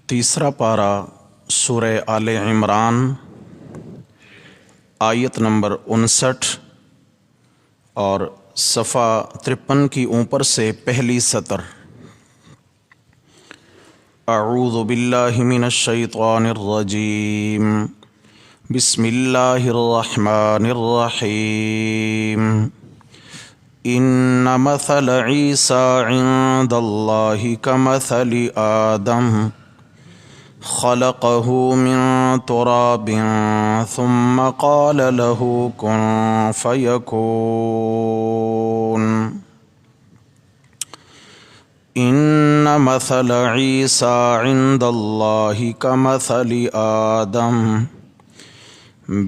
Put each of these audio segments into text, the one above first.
تیسرا پارہ سورہ آل عمران آیت نمبر 59 اور صفحہ 53 کی اوپر سے پہلی سطر۔ اعوذ باللہ من الشیطان الرجیم، بسم اللہ الرحمن الرحیم۔ ان مثل عیسیٰ عند اللہ کمثل آدم خلقه من تراب ثم قال له كن فيكون۔ ان مثل عیسیٰ عند اللہ کمثل آدم،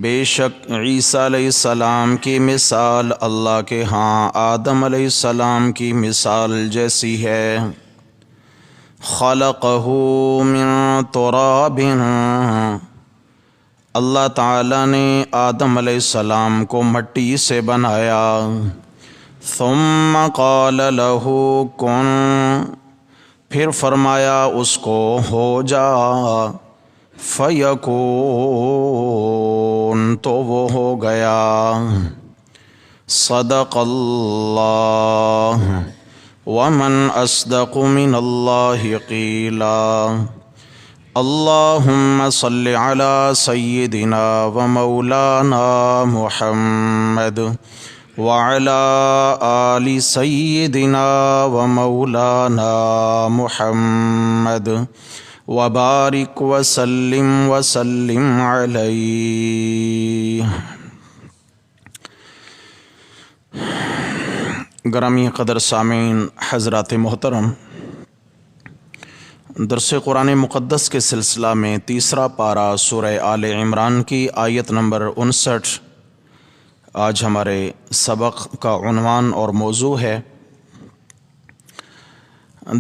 بے شک عیسیٰ علیہ السلام کی مثال اللہ کے ہاں آدم علیہ السلام کی مثال جیسی ہے۔ خلقہ من تراب، اللہ تعالیٰ نے آدم علیہ السلام کو مٹی سے بنایا۔ ثم قال له کن، پھر فرمایا اس کو ہو جا۔ فیکون، تو وہ ہو گیا۔ صدق اللہ، ومن اصدق من اللہ قیلا۔ اللہم صل علی سیدنا و مولانا محمد وعلی آل سیدنا و مولانا محمد وبارک وسلم علیہ۔ گرامی قدر سامعین حضرات محترم، درس قرآن مقدس کے سلسلہ میں تیسرا پارہ سورہ آل عمران کی آیت نمبر 59 آج ہمارے سبق کا عنوان اور موضوع ہے۔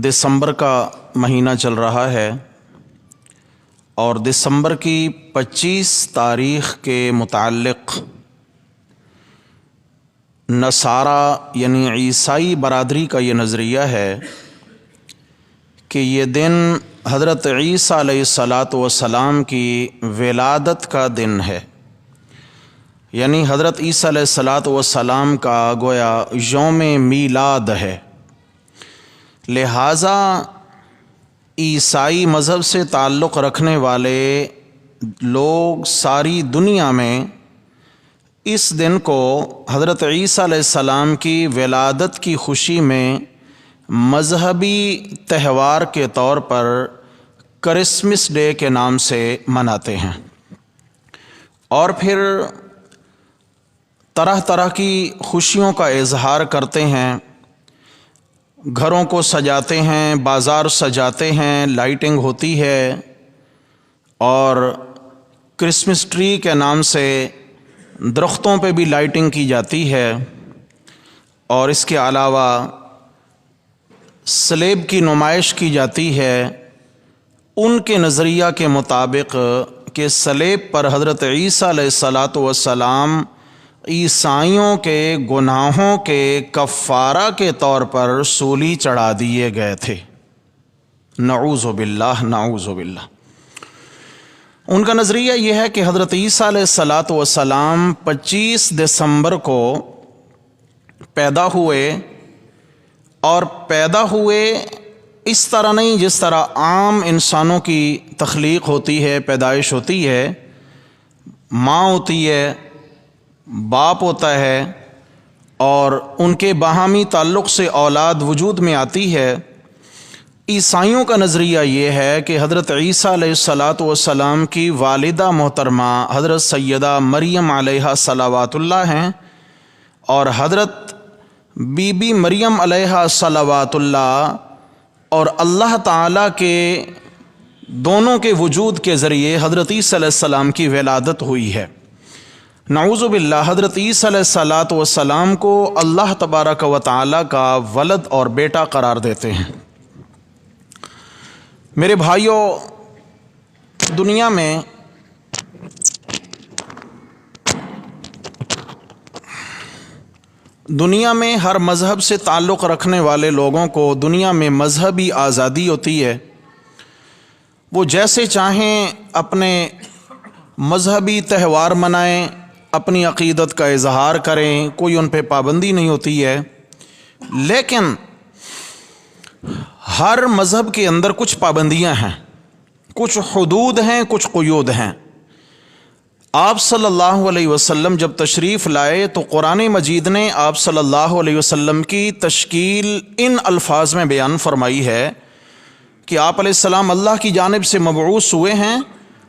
دسمبر کا مہینہ چل رہا ہے اور دسمبر کی 25 تاریخ کے متعلق نصارہ یعنی عیسائی برادری کا یہ نظریہ ہے کہ یہ دن حضرت عیسیٰ علیہ السلام کی ولادت کا دن ہے، یعنی حضرت عیسیٰ علیہ السلام کا گویا یوم میلاد ہے۔ لہٰذا عیسائی مذہب سے تعلق رکھنے والے لوگ ساری دنیا میں اس دن کو حضرت عیسیٰ علیہ السلام کی ولادت کی خوشی میں مذہبی تہوار کے طور پر کرسمس ڈے کے نام سے مناتے ہیں، اور پھر طرح طرح کی خوشیوں کا اظہار کرتے ہیں، گھروں کو سجاتے ہیں، بازار سجاتے ہیں، لائٹنگ ہوتی ہے، اور کرسمس ٹری کے نام سے درختوں پہ بھی لائٹنگ کی جاتی ہے، اور اس کے علاوہ سلیب کی نمائش کی جاتی ہے ان کے نظریہ کے مطابق کہ سلیب پر حضرت عیسیٰ علیہ السلام عیسائیوں کے گناہوں کے کفارہ کے طور پر سولی چڑھا دیے گئے تھے۔ نعوذ باللہ، نعوذ باللہ۔ ان کا نظریہ یہ ہے کہ حضرت عیسیٰ علیہ السلام 25 دسمبر کو پیدا ہوئے، اور پیدا ہوئے اس طرح نہیں جس طرح عام انسانوں کی تخلیق ہوتی ہے، پیدائش ہوتی ہے، ماں ہوتی ہے، باپ ہوتا ہے، اور ان کے باہمی تعلق سے اولاد وجود میں آتی ہے۔ عیسائیوں کا نظریہ یہ ہے کہ حضرت عیسیٰ علیہ السلام کی والدہ محترمہ حضرت سیدہ مریم علیہ صلوات اللہ ہیں، اور حضرت بی بی مریم علیہ صلوات اللہ اور اللہ تعالیٰ کے دونوں کے وجود کے ذریعے حضرت عیسیٰ علیہ السلام کی ولادت ہوئی ہے۔ نعوذ باللہ، حضرت عیسیٰ علیہ السلام کو اللہ تبارک و تعالیٰ کا ولد اور بیٹا قرار دیتے ہیں۔ میرے بھائیوں، دنیا میں ہر مذہب سے تعلق رکھنے والے لوگوں کو دنیا میں مذہبی آزادی ہوتی ہے، وہ جیسے چاہیں اپنے مذہبی تہوار منائیں، اپنی عقیدت کا اظہار کریں، کوئی ان پہ پابندی نہیں ہوتی ہے، لیکن ہر مذہب کے اندر کچھ پابندیاں ہیں، کچھ حدود ہیں، کچھ قیود ہیں۔ آپ صلی اللہ علیہ وسلم جب تشریف لائے تو قرآن مجید نے آپ صلی اللہ علیہ وسلم کی تشکیل ان الفاظ میں بیان فرمائی ہے کہ آپ علیہ السلام اللہ کی جانب سے مبعوث ہوئے ہیں۔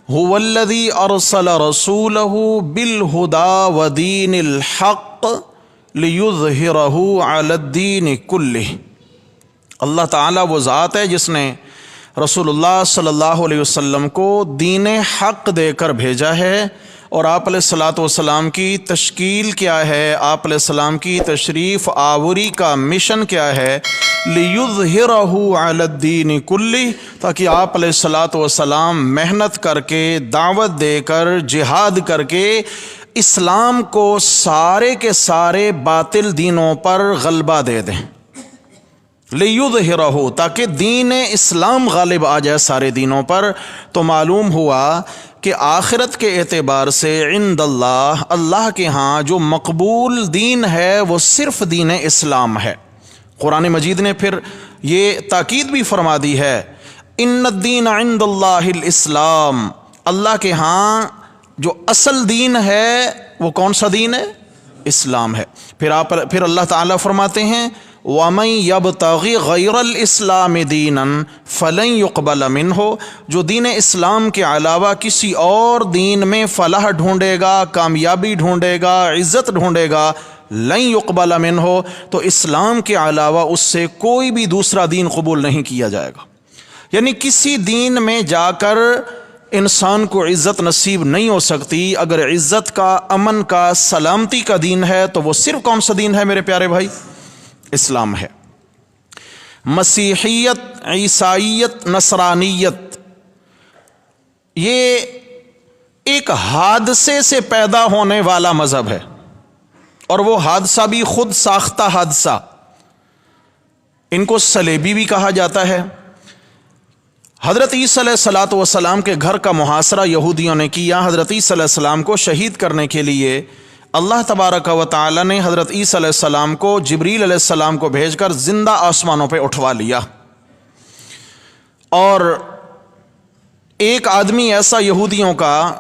هو الذی ارسل رسولہ بالہدی ودین الحق لیظہرہ علی الدین کلہ۔ اللہ تعالیٰ وہ ذات ہے جس نے رسول اللہ صلی اللہ علیہ وسلم کو دین حق دے کر بھیجا ہے، اور آپ علیہ الصلاۃ والسلام کی تشکیل کیا ہے، آپ علیہ السلام کی تشریف آوری کا مشن کیا ہے، لِيُظْهِرَهُ عَلَى الدِّينِ كُلِّهِ، تاکہ آپ علیہ الصلاۃ والسلام محنت کر کے، دعوت دے کر، جہاد کر کے اسلام کو سارے کے سارے باطل دینوں پر غلبہ دے دیں، لِيُظْهِرَهُ، تاکہ دین اسلام غالب آ جائے سارے دینوں پر۔ تو معلوم ہوا کہ آخرت کے اعتبار سے عند اللہ کے ہاں جو مقبول دین ہے وہ صرف دین اسلام ہے۔ قرآن مجید نے پھر یہ تاکید بھی فرما دی ہے، ان الدین عند اللہ الاسلام، اللہ کے ہاں جو اصل دین ہے وہ کون سا دین ہے؟ اسلام ہے۔ پھر اللہ تعالیٰ فرماتے ہیں وَمَن يَبْتَغِ غَيْرَ الْإِسْلَامِ دِينًا فَلَن يُقْبَلَ مِنْهُ، جو دین اسلام کے علاوہ کسی اور دین میں فلاح ڈھونڈے گا، کامیابی ڈھونڈے گا، عزت ڈھونڈے گا، لن يقبل منہ، تو اسلام کے علاوہ اس سے کوئی بھی دوسرا دین قبول نہیں کیا جائے گا۔ یعنی کسی دین میں جا کر انسان کو عزت نصیب نہیں ہو سکتی۔ اگر عزت کا، امن کا، سلامتی کا دین ہے تو وہ صرف کون سا دین ہے میرے پیارے بھائی؟ اسلام ہے۔ مسیحیت، عیسائیت، نصرانیت یہ ایک حادثے سے پیدا ہونے والا مذہب ہے، اور وہ حادثہ بھی خود ساختہ حادثہ، ان کو صلیبی بھی کہا جاتا ہے۔ حضرت عیسیٰ علیہ الصلاۃ والسلام کے گھر کا محاصرہ یہودیوں نے کیا۔ حضرت عیسیٰ علیہ السلام کو شہید کرنے کے لیے اللہ تبارک و تعالی نے حضرت عیسیٰ علیہ السلام کو جبریل علیہ السلام کو بھیج کر زندہ آسمانوں پہ اٹھوا لیا، اور ایک آدمی ایسا یہودیوں کا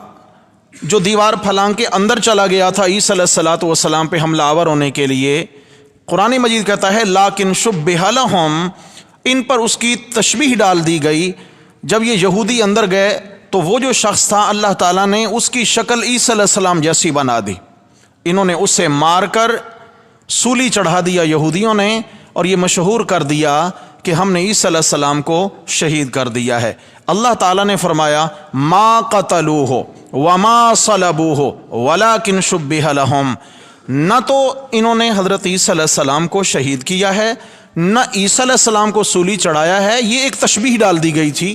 جو دیوار پھلانگ کے اندر چلا گیا تھا عیسیٰ علیہ الصلاۃ والسلام پہ حملہ آور ہونے کے لیے، قرآن مجید کہتا ہے لیکن شبہ لہم، ان پر اس کی تشبیہ ڈال دی گئی۔ جب یہ یہودی اندر گئے تو وہ جو شخص تھا اللہ تعالیٰ نے اس کی شکل عیسیٰ علیہ السلام جیسی بنا دی۔ انہوں نے اسے مار کر سولی چڑھا دیا یہودیوں نے، اور یہ مشہور کر دیا کہ ہم نے عیسیٰ علیہ السلام کو شہید کر دیا ہے۔ اللہ تعالیٰ نے فرمایا ما قتلوہ وما صلبوہ ولکن شبہ لہم، نہ تو انہوں نے حضرت عیسیٰ علیہ السلام کو شہید کیا ہے، نہ عیسیٰ علیہ السلام کو سولی چڑھایا ہے۔ یہ ایک تشبیہ ڈال دی گئی تھی،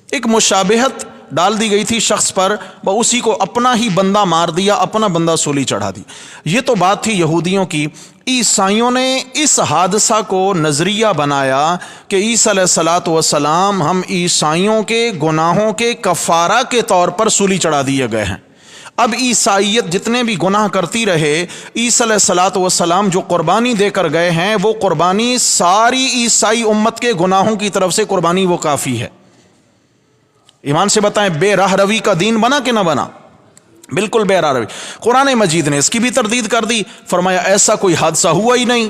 ایک مشابہت ڈال دی گئی تھی شخص پر، وہ اسی کو اپنا ہی بندہ مار دیا، اپنا بندہ سولی چڑھا دی۔ یہ تو بات تھی یہودیوں کی۔ عیسائیوں نے اس حادثہ کو نظریہ بنایا کہ عیسیٰ علیہ الصلاۃ والسلام ہم عیسائیوں کے گناہوں کے کفارہ کے طور پر سولی چڑھا دیے گئے ہیں۔ اب عیسائیت جتنے بھی گناہ کرتی رہے، عیسیٰ علیہ الصلاۃ والسلام جو قربانی دے کر گئے ہیں، وہ قربانی ساری عیسائی امت کے گناہوں کی طرف سے قربانی وہ کافی ہے۔ ایمان سے بتائیں بے راہ روی کا دین بنا کہ نہ بنا؟ بالکل بے راہ روی۔ قرآن مجید نے اس کی بھی تردید کر دی، فرمایا ایسا کوئی حادثہ ہوا ہی نہیں،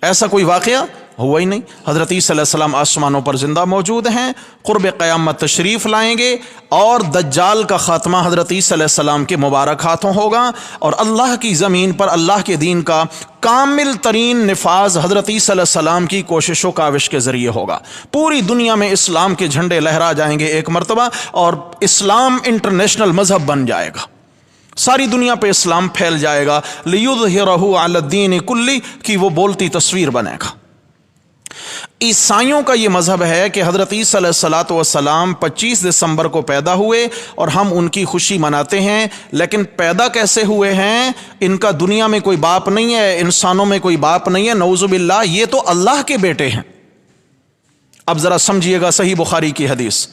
ایسا کوئی واقعہ ہوا ہی نہیں۔ حضرت عیسیٰ علیہ السلام آسمانوں پر زندہ موجود ہیں، قرب قیامت تشریف لائیں گے، اور دجال کا خاتمہ حضرت عیسیٰ علیہ السلام کے مبارک ہاتھوں ہوگا، اور اللہ کی زمین پر اللہ کے دین کا کامل ترین نفاذ حضرت عیسیٰ علیہ السلام کی کوشش و کاوش کے ذریعے ہوگا۔ پوری دنیا میں اسلام کے جھنڈے لہرا جائیں گے ایک مرتبہ، اور اسلام انٹرنیشنل مذہب بن جائے گا، ساری دنیا پہ اسلام پھیل جائے گا۔ لِيُظْهِرَهُ عَلَى الدِّينِ كُلِّهِ کی وہ بولتی تصویر بنے گا۔ عیسائیوں کا یہ مذہب ہے کہ حضرت عیسیٰ علیہ الصلاۃ والسلام 25 دسمبر کو پیدا ہوئے، اور ہم ان کی خوشی مناتے ہیں، لیکن پیدا کیسے ہوئے ہیں؟ ان کا دنیا میں کوئی باپ نہیں ہے، انسانوں میں کوئی باپ نہیں ہے، نعوذ باللہ، یہ تو اللہ کے بیٹے ہیں۔ اب ذرا سمجھیے گا صحیح بخاری کی حدیث،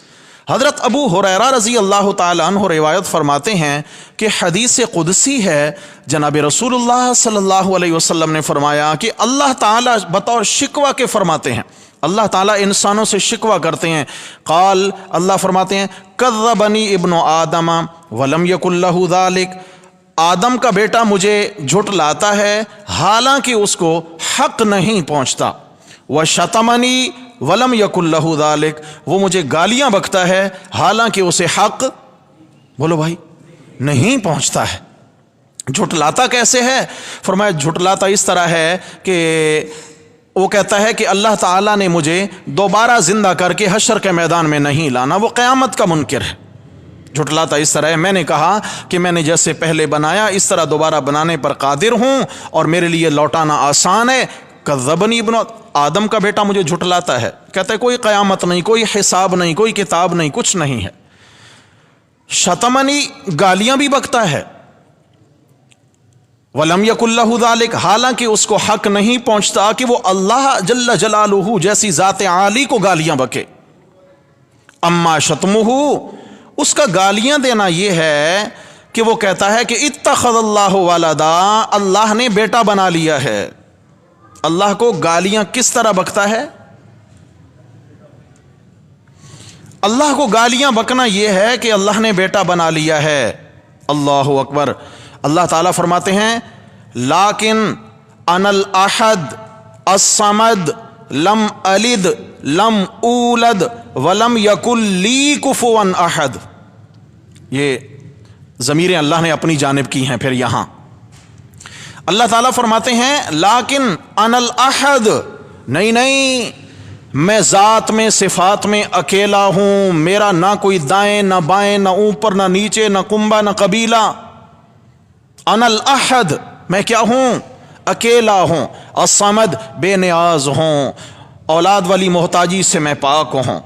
حضرت ابو ہریرہ رضی اللہ تعالی عنہ روایت فرماتے ہیں کہ حدیث قدسی ہے، جناب رسول اللہ صلی اللہ علیہ وسلم نے فرمایا کہ اللہ تعالی بطور شکوہ کے فرماتے ہیں، اللہ تعالیٰ انسانوں سے شکوہ کرتے ہیں۔ قال، اللہ فرماتے ہیں کذبنی ابن آدم ولم یکن لہ ذالک، آدم کا بیٹا مجھے جھٹلاتا ہے حالانکہ اس کو حق نہیں پہنچتا۔ وشتمنی ولم یکن لہ ذالک، وہ مجھے گالیاں بکتا ہے حالانکہ اسے حق، بولو بھائی، نہیں پہنچتا ہے۔ جھٹلاتا کیسے ہے؟ فرمایا جھٹلاتا اس طرح ہے کہ وہ کہتا ہے کہ اللہ تعالیٰ نے مجھے دوبارہ زندہ کر کے حشر کے میدان میں نہیں لانا، وہ قیامت کا منکر ہے۔ جھٹلاتا اس طرح ہے، میں نے کہا کہ میں نے جیسے پہلے بنایا اس طرح دوبارہ بنانے پر قادر ہوں اور میرے لیے لوٹانا آسان ہے۔ کذبنی ابن آدم کا بیٹا مجھے جھٹلاتا ہے، کہتا ہے کوئی قیامت نہیں، کوئی حساب نہیں، کوئی کتاب نہیں، کچھ نہیں ہے۔ شتمنی، گالیاں بھی بکتا ہے۔ وَلَمْ يَكُنْ لَهُ ذَلِكَ، حالانکہ اس کو حق نہیں پہنچتا کہ وہ اللہ جل جلالہ جیسی ذات عالی کو گالیاں بکے۔ اما شتمہ، اس کا گالیاں دینا یہ ہے کہ وہ کہتا ہے کہ اتخذ اللہ ولدا، اللہ نے بیٹا بنا لیا ہے۔ اللہ کو گالیاں کس طرح بکتا ہے؟ اللہ کو گالیاں بکنا یہ ہے کہ اللہ نے بیٹا بنا لیا ہے۔ اللہ اکبر۔ اللہ تعالیٰ فرماتے ہیں لیکن انا الاحد الصمد لم الد لم اولد ولم یکن لی کفوا احد۔ یہ ضمیریں اللہ نے اپنی جانب کی ہیں۔ پھر یہاں اللہ تعالیٰ فرماتے ہیں لیکن انا الاحد، نہیں، میں ذات میں صفات میں اکیلا ہوں، میرا نہ کوئی دائیں نہ بائیں، نہ اوپر نہ نیچے، نہ کنبہ نہ قبیلہ۔ انا الاحد، میں کیا ہوں؟ اکیلا ہوں۔ الصمد، بے نیاز ہوں، اولاد والی محتاجی سے میں پاک ہوں۔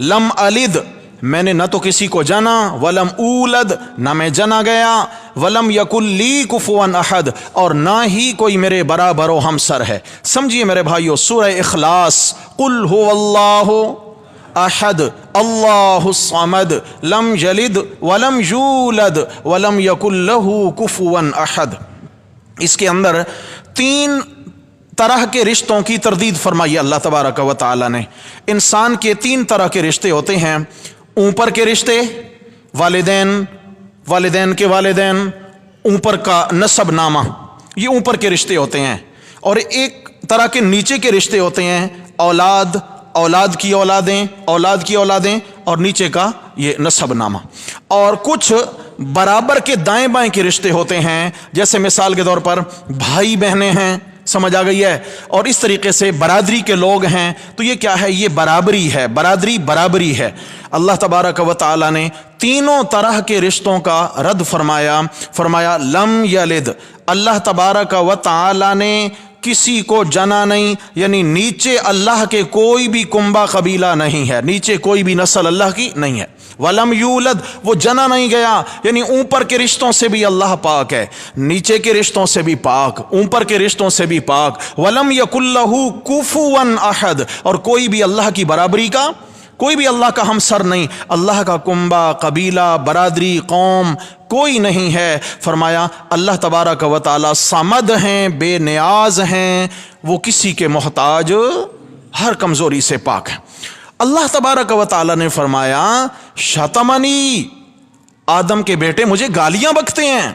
لم الد، میں نے نہ تو کسی کو جنا، ولم اولد، نہ میں جنا گیا، ولم یکن لی کفوا احد، اور نہ ہی کوئی میرے برابر و ہمسر ہے۔ سمجھیے میرے بھائیو، سورہ اخلاص، قل هو اللہ احد اللہ الصمد لم یلد ولم یولد ولم یکن لہ کفوا احد، اس کے اندر 3 طرح کے رشتوں کی تردید فرمائی اللہ تبارک و تعالی نے۔ انسان کے 3 طرح کے رشتے ہوتے ہیں، اوپر کے رشتے، والدین کے والدین، اوپر کا نسب نامہ، یہ اوپر کے رشتے ہوتے ہیں۔ اور ایک طرح کے نیچے کے رشتے ہوتے ہیں، اولاد کی اولادیں اور نیچے کا یہ نسب نامہ۔ اور کچھ برابر کے دائیں بائیں کے رشتے ہوتے ہیں، جیسے مثال کے طور پر بھائی بہنیں ہیں، سمجھ آ گئی ہے، اور اس طریقے سے برادری کے لوگ ہیں۔ تو یہ کیا ہے؟ یہ برابری ہے، برابری ہے۔ اللہ تبارک و تعالی نے تینوں طرح کے رشتوں کا رد فرمایا لم یلد، اللہ تبارک و تعالی نے کسی کو جنا نہیں، یعنی نیچے اللہ کے کوئی بھی کنبہ قبیلہ نہیں ہے، نیچے کوئی بھی نسل اللہ کی نہیں ہے۔ ولم یولد، وہ جنا نہیں گیا، یعنی اوپر کے رشتوں سے بھی اللہ پاک ہے، نیچے کے رشتوں سے بھی پاک، اوپر کے رشتوں سے بھی پاک۔ ولم یکن لہ کفوا احد، اور کوئی بھی اللہ کی برابری کا، کوئی بھی اللہ کا ہمسر نہیں، اللہ کا کنبہ، قبیلہ، برادری، قوم کوئی نہیں ہے۔ فرمایا اللہ تبارک و تعالی صمد ہیں، بے نیاز ہیں، وہ کسی کے محتاج، ہر کمزوری سے پاک ہیں۔ اللہ تبارک و تعالی نے فرمایا شتمنی، آدم کے بیٹے مجھے گالیاں بکتے ہیں،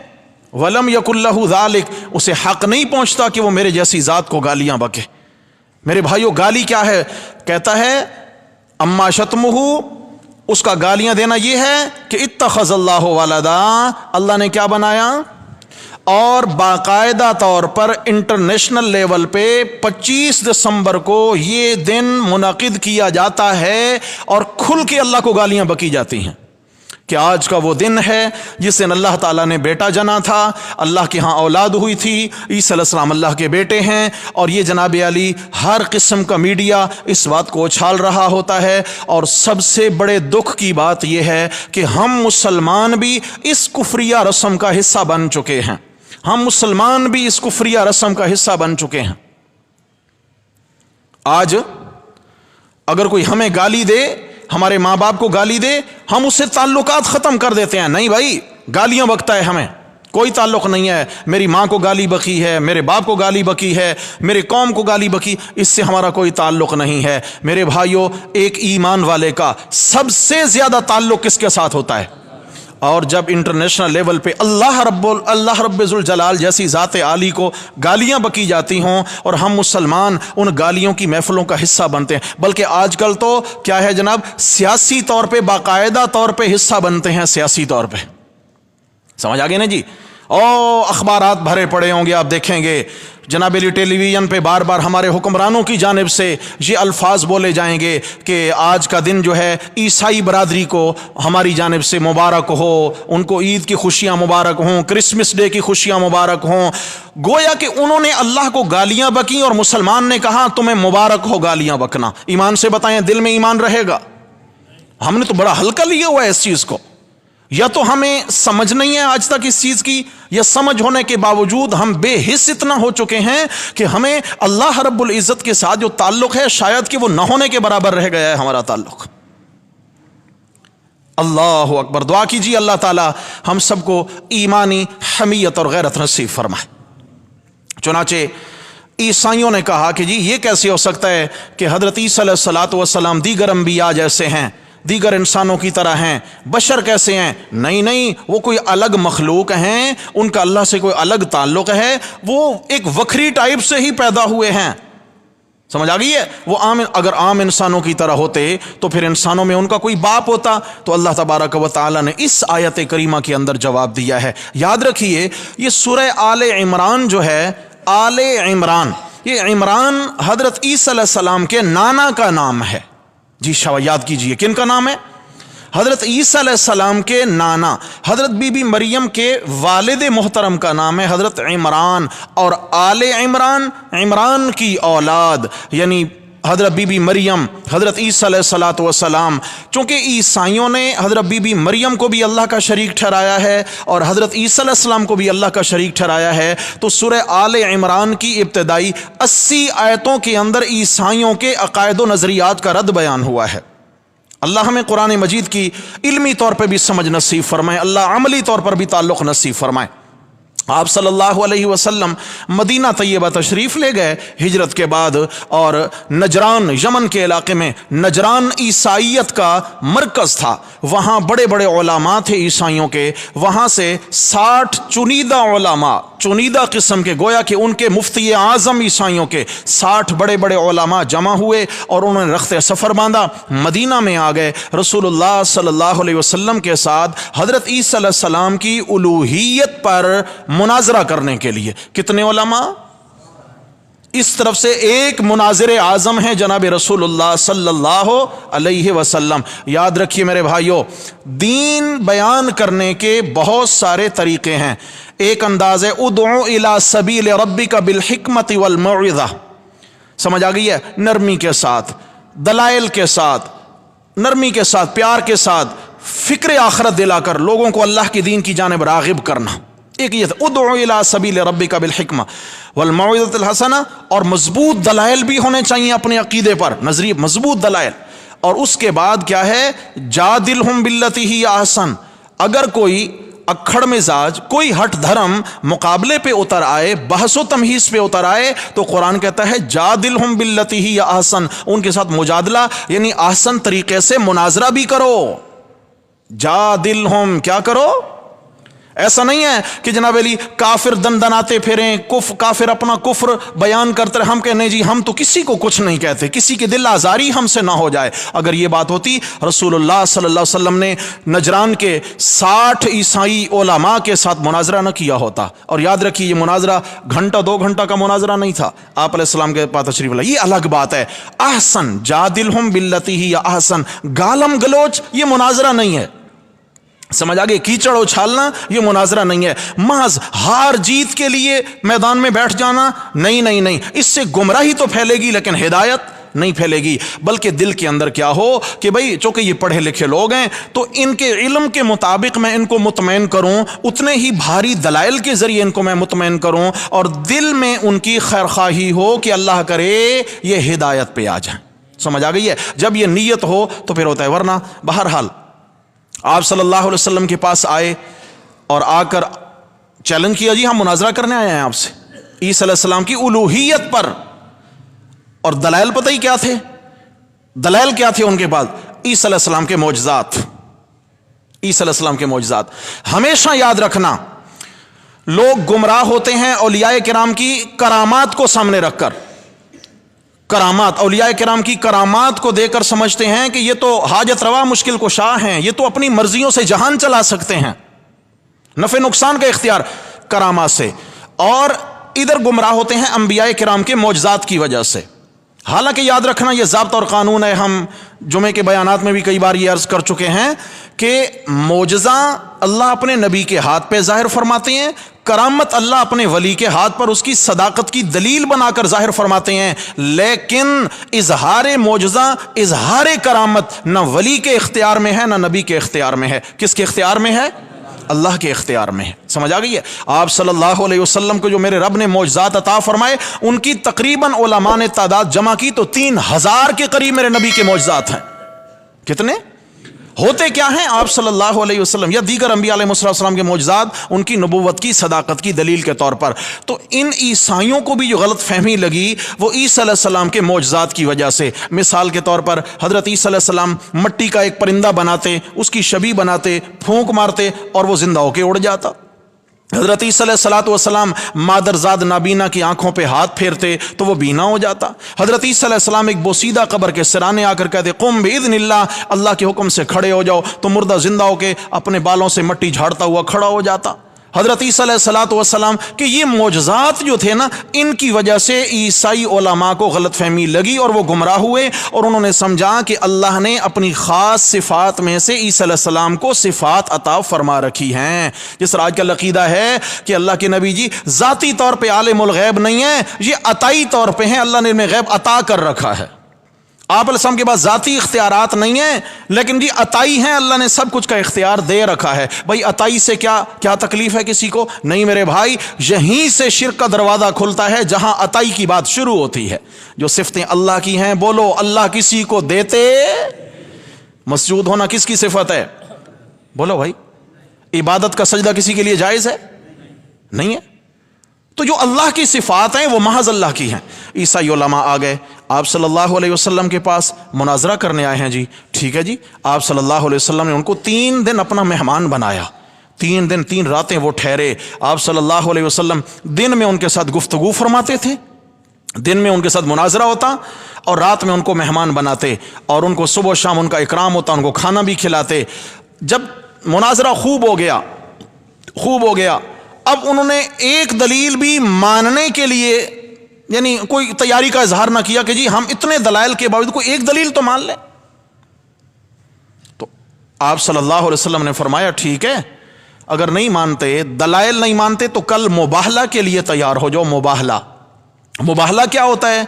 ولم یکن لہ ذالک، اسے حق نہیں پہنچتا کہ وہ میرے جیسی ذات کو گالیاں بکے۔ میرے بھائیو، گالی کیا ہے؟ کہتا ہے اما شتمہ، اس کا گالیاں دینا یہ ہے کہ اتخذ اللہ ولدا، اللہ نے کیا بنایا؟ اور باقاعدہ طور پر انٹرنیشنل لیول پہ 25 دسمبر کو یہ دن منعقد کیا جاتا ہے اور کھل کے اللہ کو گالیاں بکی جاتی ہیں کہ آج کا وہ دن ہے جس دن اللہ تعالیٰ نے بیٹا جنا تھا، اللہ کے ہاں اولاد ہوئی تھی، عیسیٰ علیہ السلام اللہ کے بیٹے ہیں۔ اور یہ جناب علی ہر قسم کا میڈیا اس بات کو اچھال رہا ہوتا ہے، اور سب سے بڑے دکھ کی بات یہ ہے کہ ہم مسلمان بھی اس کفریہ رسم کا حصہ بن چکے ہیں، ہم مسلمان بھی اس کفریہ رسم کا حصہ بن چکے ہیں۔ آج اگر کوئی ہمیں گالی دے، ہمارے ماں باپ کو گالی دے ہم اس سے تعلقات ختم کر دیتے ہیں. نہیں بھائی، گالیاں بکتا ہے ہمیں کوئی تعلق نہیں ہے. میری ماں کو گالی بکی ہے، میرے باپ کو گالی بکی ہے، میرے قوم کو گالی بکی، اس سے ہمارا کوئی تعلق نہیں ہے. میرے بھائیوں، ایک ایمان والے کا سب سے زیادہ تعلق کس کے ساتھ ہوتا ہے؟ اور جب انٹرنیشنل لیول پہ اللہ رب ذوالجلال جیسی ذات عالی کو گالیاں بکی جاتی ہوں اور ہم مسلمان ان گالیوں کی محفلوں کا حصہ بنتے ہیں، بلکہ آج کل تو کیا ہے جناب، سیاسی طور پہ باقاعدہ طور پہ حصہ بنتے ہیں. سیاسی طور پہ سمجھ آگے نا جی؟ اخبارات بھرے پڑے ہوں گے، آپ دیکھیں گے جناب علی ٹیلی ویژن پہ بار بار ہمارے حکمرانوں کی جانب سے یہ الفاظ بولے جائیں گے کہ آج کا دن جو ہے عیسائی برادری کو ہماری جانب سے مبارک ہو، ان کو عید کی خوشیاں مبارک ہوں، کرسمس ڈے کی خوشیاں مبارک ہوں. گویا کہ انہوں نے اللہ کو گالیاں بکیں اور مسلمان نے کہا تمہیں مبارک ہو گالیاں بکنا. ایمان سے بتائیں دل میں ایمان رہے گا؟ ہم نے تو بڑا ہلکا لیا ہوا ہے اس چیز کو. یا تو ہمیں سمجھ نہیں ہے آج تک اس چیز کی، یا سمجھ ہونے کے باوجود ہم بے حس اتنا ہو چکے ہیں کہ ہمیں اللہ رب العزت کے ساتھ جو تعلق ہے شاید کہ وہ نہ ہونے کے برابر رہ گیا ہے ہمارا تعلق. اللہ اکبر. دعا کیجیے اللہ تعالی ہم سب کو ایمانی حمیت اور غیرت نصیب فرمائے. چنانچہ عیسائیوں نے کہا کہ جی یہ کیسے ہو سکتا ہے کہ حضرت عیسیٰ علیہ الصلوۃ والسلام دیگر انبیاء جیسے ہیں، دیگر انسانوں کی طرح ہیں، بشر کیسے ہیں؟ نہیں، وہ کوئی الگ مخلوق ہیں، ان کا اللہ سے کوئی الگ تعلق ہے، وہ ایک وکھری ٹائپ سے ہی پیدا ہوئے ہیں. سمجھ آ گئی ہے؟ وہ اگر عام انسانوں کی طرح ہوتے تو پھر انسانوں میں ان کا کوئی باپ ہوتا. تو اللہ تبارک و تعالی نے اس آیت کریمہ کے اندر جواب دیا ہے. یاد رکھیے یہ سورہ آل عمران جو ہے، آل عمران، یہ عمران حضرت عیسیٰ علیہ السلام کے نانا کا نام ہے. جی شاہ یاد کیجئے کن کا نام ہے؟ حضرت عیسیٰ علیہ السلام کے نانا حضرت بی بی مریم کے والد محترم کا نام ہے حضرت عمران. اور آل عمران، عمران کی اولاد یعنی حضرت بی بی مریم، حضرت عیسیٰ علیہ الصلوۃ والسلام. چونکہ عیسائیوں نے حضرت بی بی مریم کو بھی اللہ کا شریک ٹھہرایا ہے اور حضرت عیسیٰ علیہ السلام کو بھی اللہ کا شریک ٹھہرایا ہے، تو سورہ آل عمران کی ابتدائی 80 آیتوں کے اندر عیسائیوں کے عقائد و نظریات کا رد بیان ہوا ہے. اللہ ہمیں قرآن مجید کی علمی طور پہ بھی سمجھ نصیب فرمائے، اللہ عملی طور پر بھی تعلق نصیب فرمائے. آپ صلی اللہ علیہ وسلم مدینہ طیبہ تشریف لے گئے ہجرت کے بعد، اور نجران، یمن کے علاقے میں نجران عیسائیت کا مرکز تھا. وہاں بڑے بڑے علماء تھے عیسائیوں کے. وہاں سے 60 چنیدہ علماء، چنیدہ قسم کے، گویا کہ ان کے مفتی اعظم عیسائیوں کے 60 بڑے بڑے علماء جمع ہوئے اور انہوں نے رخت سفر باندھا، مدینہ میں آ گئے. رسول اللہ صلی اللہ علیہ وسلم کے ساتھ حضرت عیسیٰ علیہ السلام کی الوہیت پر مناظرہ کرنے کے لیے. کتنے علماء؟ اس طرف سے ایک مناظر اعظم ہیں جناب رسول اللہ صلی اللہ علیہ وسلم. یاد رکھیے میرے بھائیوں، دین بیان کرنے کے بہت سارے طریقے ہیں. ایک انداز ہے ادعو الی سبیل ربک بالحکمت والموعظہ. سمجھ آ گئی ہے؟ نرمی کے ساتھ، دلائل کے ساتھ، نرمی کے ساتھ، پیار کے ساتھ، فکر آخرت دلا کر لوگوں کو اللہ کی دین کی جانب راغب کرنا. ایک یہ ادعو الی سبیل ربک بالحکمہ والموعظۃ الحسنہ، اور مضبوط دلائل بھی ہونے چاہیے اپنے عقیدے پر، نظریے مضبوط دلائل. اور اس کے بعد کیا ہے؟ جادلہم باللتی ہی احسن. اگر کوئی اکھڑ مزاج، کوئی ہٹ دھرم مقابلے پہ اتر آئے، بحث و تمہیز پہ اتر آئے، تو قرآن کہتا ہے جادلہم باللتی ہی احسن، ان کے ساتھ مجادلہ یعنی احسن طریقے سے مناظرہ بھی کرو. جادلہم، کیا کرو؟ ایسا نہیں ہے کہ جناب علی کافر دندناتے پھریں، کافر اپنا کفر بیان کرتے رہے، ہم کہ نہیں جی ہم تو کسی کو کچھ نہیں کہتے، کسی کے دل آزاری ہم سے نہ ہو جائے. اگر یہ بات ہوتی رسول اللہ صلی اللہ علیہ وسلم نے نجران کے 60 عیسائی علماء کے ساتھ مناظرہ نہ کیا ہوتا. اور یاد رکھیے یہ مناظرہ گھنٹہ 2 گھنٹہ کا مناظرہ نہیں تھا. آپ علیہ السلام کے پاس تشریف لائے، یہ الگ بات ہے. احسن، جادلہم باللتی ہی احسن، گالم گلوچ یہ مناظرہ نہیں ہے. سمجھ آگے؟ کیچڑ اچھالنا یہ مناظرہ نہیں ہے. محض ہار جیت کے لیے میدان میں بیٹھ جانا، نہیں، اس سے گمراہی تو پھیلے گی لیکن ہدایت نہیں پھیلے گی. بلکہ دل کے اندر کیا ہو کہ بھئی چونکہ یہ پڑھے لکھے لوگ ہیں تو ان کے علم کے مطابق میں ان کو مطمئن کروں، اتنے ہی بھاری دلائل کے ذریعے ان کو میں مطمئن کروں، اور دل میں ان کی خیرخواہی ہو کہ اللہ کرے یہ ہدایت پہ آ جائیں. سمجھ آ گئی ہے؟ جب یہ نیت ہو تو پھر ہوتا ہے. ورنہ بہرحال آپ صلی اللہ علیہ وسلم کے پاس آئے اور آ کر چیلنج کیا، جی ہم مناظرہ کرنے آئے ہیں آپ سے عیسی علیہ السلام کی الوہیت پر. اور دلائل پتہ ہی کیا تھے؟ دلائل کیا تھے ان کے پاس؟ عیسی علیہ السلام کے معجزات. عیسی علیہ السلام کے معجزات. ہمیشہ یاد رکھنا، لوگ گمراہ ہوتے ہیں اولیاء کرام کی کرامات کو سامنے رکھ کر. کرامات، اولیاء کرام کی کرامات کو دے کر سمجھتے ہیں کہ یہ تو حاجت روا مشکل کشا ہیں، یہ تو اپنی مرضیوں سے جہان چلا سکتے ہیں، نفع نقصان کا اختیار کرامات سے. اور ادھر گمراہ ہوتے ہیں انبیاء کرام کے معجزات کی وجہ سے. حالانکہ یاد رکھنا یہ ضابطہ اور قانون ہے، ہم جمعے کے بیانات میں بھی کئی بار یہ عرض کر چکے ہیں کہ معجزہ اللہ اپنے نبی کے ہاتھ پہ ظاہر فرماتے ہیں، کرامت اللہ اپنے ولی کے ہاتھ پر اس کی صداقت کی دلیل بنا کر ظاہر فرماتے ہیں. لیکن اظہار معجزہ، اظہار کرامت نہ ولی کے اختیار میں ہے نہ نبی کے اختیار میں ہے. کس کے اختیار میں ہے؟ اللہ کے اختیار میں ہے. سمجھ آ گئی ہے؟ آپ صلی اللہ علیہ وسلم کو جو میرے رب نے معجزات عطا فرمائے، ان کی تقریباً علماء نے تعداد جمع کی تو 3000 کے قریب میرے نبی کے معجزات ہیں. کتنے ہوتے کیا ہیں؟ آپ صلی اللہ علیہ وسلم یا دیگر انبیاء علیہ السلام کے معجزات ان کی نبوت کی صداقت کی دلیل کے طور پر. تو ان عیسائیوں کو بھی جو غلط فہمی لگی وہ عیسی علیہ السلام کے معجزات کی وجہ سے. مثال کے طور پر حضرت عیسی علیہ السلام مٹی کا ایک پرندہ بناتے، اس کی شبیہ بناتے، پھونک مارتے اور وہ زندہ ہو کے اڑ جاتا. حضرت عیسی علیہ السلام مادرزاد نابینا کی آنکھوں پہ ہاتھ پھیرتے تو وہ بینا ہو جاتا. حضرت عیسی علیہ السلام ایک بوسیدہ قبر کے سرانے آ کر کہتے قم باذن اللہ، اللہ کے حکم سے کھڑے ہو جاؤ، تو مردہ زندہ ہو کے اپنے بالوں سے مٹی جھاڑتا ہوا کھڑا ہو جاتا. حضرت عیسی علیہ السلام کہ یہ معجزات جو تھے نا، ان کی وجہ سے عیسائی علماء کو غلط فہمی لگی اور وہ گمراہ ہوئے، اور انہوں نے سمجھا کہ اللہ نے اپنی خاص صفات میں سے عیسی علیہ السلام کو صفات عطا فرما رکھی ہیں. جس طرح آج کا عقیدہ ہے کہ اللہ کے نبی جی ذاتی طور پہ عالم الغیب نہیں ہیں، یہ عطائی طور پہ ہیں، اللہ نے انہیں غیب عطا کر رکھا ہے. آپ علیہ السلام کے پاس ذاتی اختیارات نہیں ہیں، لیکن جی عطائی ہیں، اللہ نے سب کچھ کا اختیار دے رکھا ہے. بھائی عطائی سے کیا تکلیف ہے کسی کو؟ نہیں میرے بھائی، یہیں سے شرک کا دروازہ کھلتا ہے جہاں عطائی کی بات شروع ہوتی ہے. جو صفتیں اللہ کی ہیں، بولو اللہ کسی کو دیتے؟ مسجود ہونا کس کی صفت ہے؟ بولو بھائی. عبادت کا سجدہ کسی کے لیے جائز ہے؟ نہیں ہے. تو جو اللہ کی صفات ہیں وہ محض اللہ کی ہیں. عیسائی علماء آ گئے آپ صلی اللہ علیہ وسلم کے پاس، مناظرہ کرنے آئے ہیں. جی ٹھیک ہے جی. آپ صلی اللہ علیہ وسلم نے ان کو 3 دن اپنا مہمان بنایا. 3 دن 3 راتیں وہ ٹھہرے. آپ صلی اللہ علیہ وسلم دن میں ان کے ساتھ گفتگو فرماتے تھے، دن میں ان کے ساتھ مناظرہ ہوتا، اور رات میں ان کو مہمان بناتے، اور ان کو صبح و شام ان کا اکرام ہوتا، ان کو کھانا بھی کھلاتے. جب مناظرہ خوب ہو گیا اب انہوں نے ایک دلیل بھی ماننے کے لیے یعنی کوئی تیاری کا اظہار نہ کیا کہ جی ہم اتنے دلائل کے باوجود کوئی ایک دلیل تو مان لیں. تو آپ صلی اللہ علیہ وسلم نے فرمایا ٹھیک ہے، اگر نہیں مانتے، دلائل نہیں مانتے، تو کل مباہلہ کے لیے تیار ہو جاؤ. مباہلہ کیا ہوتا ہے؟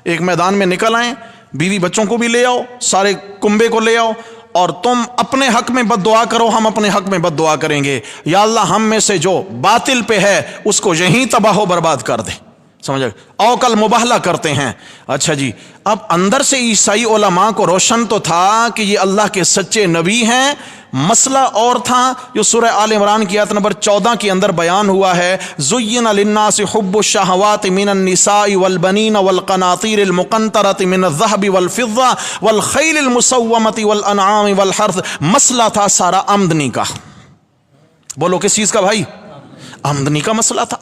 ایک میدان میں نکل آئیں، بیوی بچوں کو بھی لے آؤ، سارے کنبے کو لے آؤ، اور تم اپنے حق میں بد دعا کرو، ہم اپنے حق میں بد دعا کریں گے. یا اللہ ہم میں سے جو باطل پہ ہے اس کو یہیں تباہ و برباد کر دے. سمجھا؟ او کل مباہلہ کرتے ہیں. اچھا جی، اب اندر سے عیسائی علماء کو روشن تو تھا کہ یہ اللہ کے سچے نبی ہیں. مسئلہ اور تھا جو سورہ آل عمران کی آیت نمبر 14 کے اندر بیان ہوا ہے. زُيِّنَ لِلنَّاسِ حُبُّ الشَّهَوَاتِ مِنَ النِّسَاءِ وَالْبَنِينَ وَالْقَنَاطِيرِ الْمُقَنطَرَةِ مِنَ الذَّهَبِ وَالْفِضَّةِ وَالْخَيْلِ الْمُسَوَّمَةِ وَالْأَنْعَامِ وَالْحَرْثِ. مسئلہ تھا سارا آمدنی کا. بولو کس چیز کا بھائی؟ آمدنی کا مسئلہ تھا.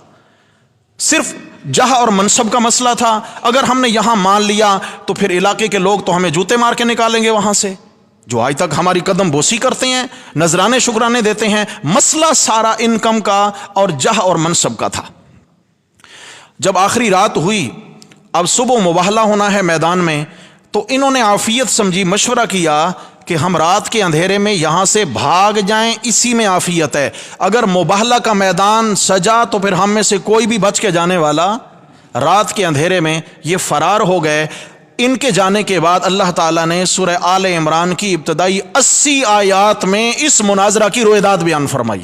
صرف جہہ اور منصب کا مسئلہ تھا. اگر ہم نے یہاں مان لیا تو پھر علاقے کے لوگ تو ہمیں جوتے مار کے نکالیں گے وہاں سے، جو آج تک ہماری قدم بوسی کرتے ہیں، نذرانے شکرانے دیتے ہیں. مسئلہ سارا انکم کا اور جہہ اور منصب کا تھا. جب آخری رات ہوئی، اب صبح مباہلہ ہونا ہے میدان میں، تو انہوں نے عافیت سمجھی، مشورہ کیا کہ ہم رات کے اندھیرے میں یہاں سے بھاگ جائیں، اسی میں عافیت ہے. اگر مباہلہ کا میدان سجا تو پھر ہم میں سے کوئی بھی بچ کے جانے والا. رات کے اندھیرے میں یہ فرار ہو گئے. ان کے جانے کے بعد اللہ تعالیٰ نے سورہ آل عمران کی ابتدائی 80 آیات میں اس مناظرہ کی رویداد بیان فرمائی.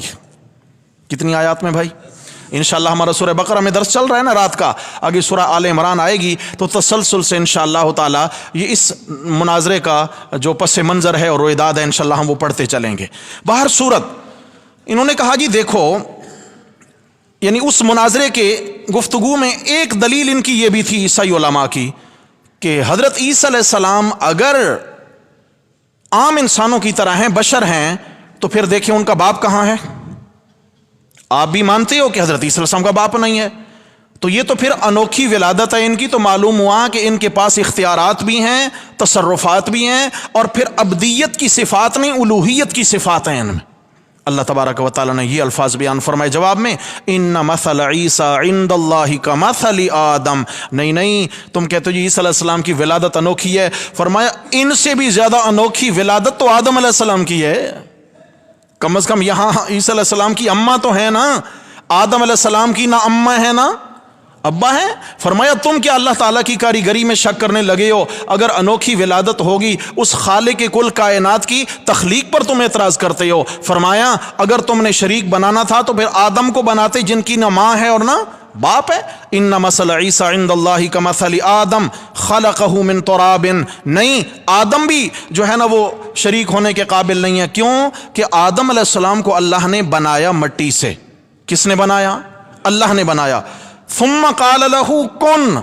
کتنی آیات میں بھائی؟ انشاءاللہ ہمارا سورہ بقرہ میں درس چل رہا ہے نا رات کا، آگے سورہ آل عمران آئے گی تو تسلسل سے انشاءاللہ تعالی یہ اس مناظرے کا جو پس منظر ہے اور رویداد ہے انشاءاللہ ہم وہ پڑھتے چلیں گے۔ باہر صورت انہوں نے کہا جی دیکھو، یعنی اس مناظرے کے گفتگو میں ایک دلیل ان کی یہ بھی تھی عیسائی علماء کی کہ حضرت عیسیٰ علیہ السلام اگر عام انسانوں کی طرح ہیں، بشر ہیں، تو پھر دیکھیں ان کا باپ کہاں ہے؟ آپ بھی مانتے ہو کہ حضرت عیسیٰ علیہ السلام کا باپ نہیں ہے، تو یہ تو پھر انوکھی ولادت ہے ان کی، تو معلوم ہوا کہ ان کے پاس اختیارات بھی ہیں، تصرفات بھی ہیں، اور پھر ابدیت کی صفات نہیں، الوہیت کی صفات ہیں ان میں۔ اللہ تبارک و تعالیٰ نے یہ الفاظ بیان فرمائے جواب میں، ان مثل عیسیٰ عند اللہ کمثل آدم، نہیں تم کہتے ہو جی عیسیٰ علیہ السلام کی ولادت انوکھی ہے، فرمایا ان سے بھی زیادہ انوکھی ولادت تو آدم علیہ السلام کی ہے۔ کم از کم یہاں عیسیٰ علیہ السلام کی اماں تو ہے نا، آدم علیہ السلام کی نہ اماں ہے نہ ابا ہے۔ فرمایا تم کیا اللہ تعالیٰ کی کاریگری میں شک کرنے لگے ہو؟ اگر انوکھی ولادت ہوگی اس خالق کل کائنات کی، تخلیق پر تم اعتراض کرتے ہو۔ فرمایا اگر تم نے شریک بنانا تھا تو پھر آدم کو بناتے جن کی نہ ماں ہے اور نہ باپ ہے۔ ان مثل عیسیٰ عند اللہ کمثل آدم خلقہ من تراب، نہیں آدم بھی جو ہے نا وہ شریک ہونے کے قابل نہیں ہے۔ کیوں کہ آدم علیہ السلام کو اللہ نے بنایا مٹی سے۔ کس نے بنایا؟ اللہ نے بنایا۔ ثم قال له کن،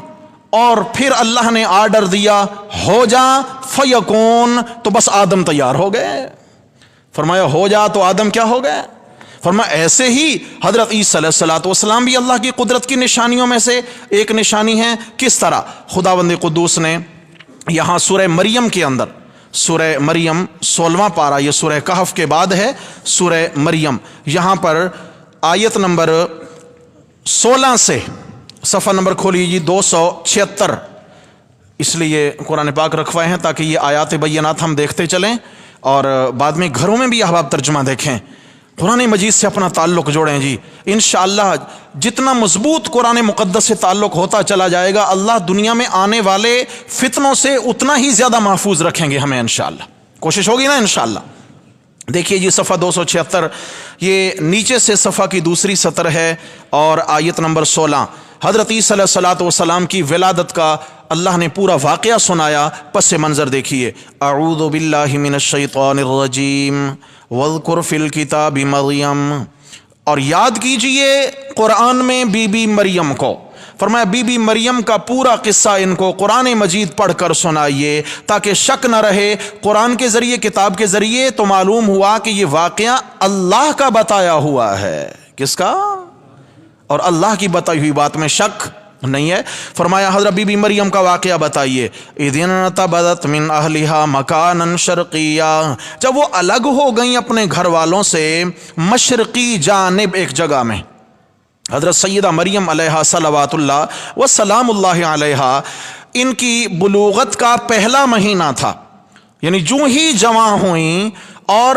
اور پھر اللہ نے آرڈر دیا ہو جا، فیکون، تو بس آدم تیار ہو گئے۔ فرمایا ہو جا تو آدم کیا ہو گئے؟ فرمایا ایسے ہی حضرت عیسیٰ علیہ السلام بھی اللہ کی قدرت کی نشانیوں میں سے ایک نشانی ہے۔ کس طرح؟ خداوند قدوس نے یہاں سورہ مریم کے اندر، سورہ مریم 16واں پارہ، یہ سورہ کہف کے بعد ہے سورہ مریم، یہاں پر آیت نمبر 16 سے صفحہ نمبر کھولیے جی 276، اس لیے قرآن پاک رکھوائے ہیں تاکہ یہ آیات بینات ہم دیکھتے چلیں اور بعد میں گھروں میں بھی احباب ترجمہ دیکھیں، قرآن مجید سے اپنا تعلق جوڑیں جی۔ انشاءاللہ جتنا مضبوط قرآن مقدس سے تعلق ہوتا چلا جائے گا، اللہ دنیا میں آنے والے فتنوں سے اتنا ہی زیادہ محفوظ رکھیں گے ہمیں انشاءاللہ، کوشش ہوگی نا انشاءاللہ۔ دیکھیے جی صفحہ 276، یہ نیچے سے صفحہ کی دوسری سطر ہے اور آیت نمبر 16، حضرت عیسیٰ علیہ السلام کی ولادت کا اللہ نے پورا واقعہ سنایا۔ پس منظر دیکھیے، اعوذ باللہ من الشیطان الرجیم واذکر فی الکتاب مریم، اور یاد کیجئے قرآن میں بی بی مریم کو۔ فرمایا بی بی مریم کا پورا قصہ ان کو قرآن مجید پڑھ کر سنائیے تاکہ شک نہ رہے۔ قرآن کے ذریعے، کتاب کے ذریعے تو معلوم ہوا کہ یہ واقعہ اللہ کا بتایا ہوا ہے۔ کس کا؟ اور اللہ کی بتائی ہوئی بات میں شک نہیں ہے۔ فرمایا حضرت بی بی مریم کا واقعہ بتائیے، اذ انتبذت من اہلہا مکانا شرقیا، جب وہ الگ ہو گئیں اپنے گھر والوں سے مشرقی جانب ایک جگہ میں۔ حضرت سیدہ مریم علیہ صلوات اللہ و سلام اللہ علیہ، ان کی بلوغت کا پہلا مہینہ تھا، یعنی جو ہی جواں ہوئیں اور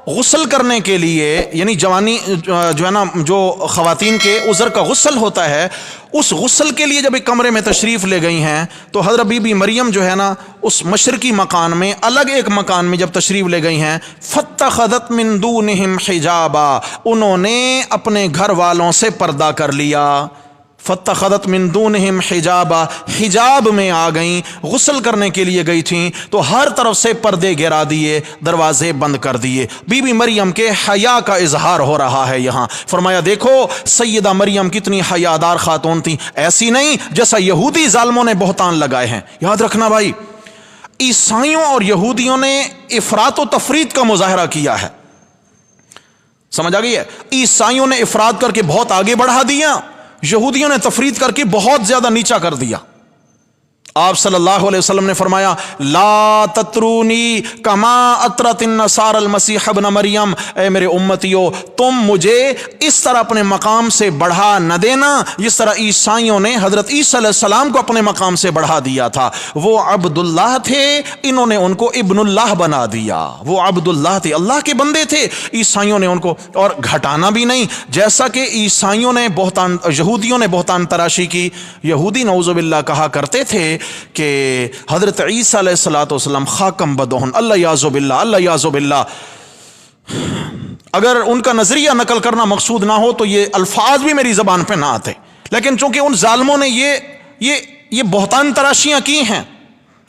غسل کرنے کے لیے، یعنی جوانی جو ہے نا جو خواتین کے عذر کا غسل ہوتا ہے، اس غسل کے لیے جب ایک کمرے میں تشریف لے گئی ہیں تو حضرت بی بی مریم جو ہے نا اس مشرقی مکان میں، الگ ایک مکان میں جب تشریف لے گئی ہیں، فاتخذت من دونہم حجابا، انہوں نے اپنے گھر والوں سے پردہ کر لیا۔ فاتخذت من دونہم حجابا، حجاب میں آ گئیں، غسل کرنے کے لیے گئی تھیں تو ہر طرف سے پردے گرا دیے، دروازے بند کر دیے۔ بی بی مریم کے حیا کا اظہار ہو رہا ہے یہاں۔ فرمایا دیکھو سیدہ مریم کتنی حیادار خاتون تھیں، ایسی نہیں جیسا یہودی ظالموں نے بہتان لگائے ہیں۔ یاد رکھنا بھائی، عیسائیوں اور یہودیوں نے افراط و تفریط کا مظاہرہ کیا ہے، سمجھ آ گئی ہے؟ عیسائیوں نے افراد کر کے بہت آگے بڑھا دیا، یہودیوں نے تفرید کر کے بہت زیادہ نیچا کر دیا۔ آپ صلی اللہ علیہ وسلم نے فرمایا لا تطرونی کما اطرت النصار المسیح ابن مریم، اے میرے امتیو تم مجھے اس طرح اپنے مقام سے بڑھا نہ دینا جس طرح عیسائیوں نے حضرت عیسیٰ علیہ السلام کو اپنے مقام سے بڑھا دیا تھا۔ وہ عبداللہ تھے، انہوں نے ان کو ابن اللہ بنا دیا۔ وہ عبداللہ تھے، اللہ کے بندے تھے، عیسائیوں نے ان کو، اور گھٹانا بھی نہیں، جیسا کہ عیسائیوں نے بہتان، یہودیوں نے بہتان تراشی کی۔ یہودی نعوذ باللہ کہا کرتے تھے کہ حضرت عیسیٰ علیہ السلام خاکم بدہن، اللہ یعذ باللہ، اللہ یعذ باللہ، اگر ان کا نظریہ نقل کرنا مقصود نہ ہو تو یہ الفاظ بھی میری زبان پہ نہ آتے، لیکن چونکہ ان ظالموں نے یہ بہتان تراشیاں کی ہیں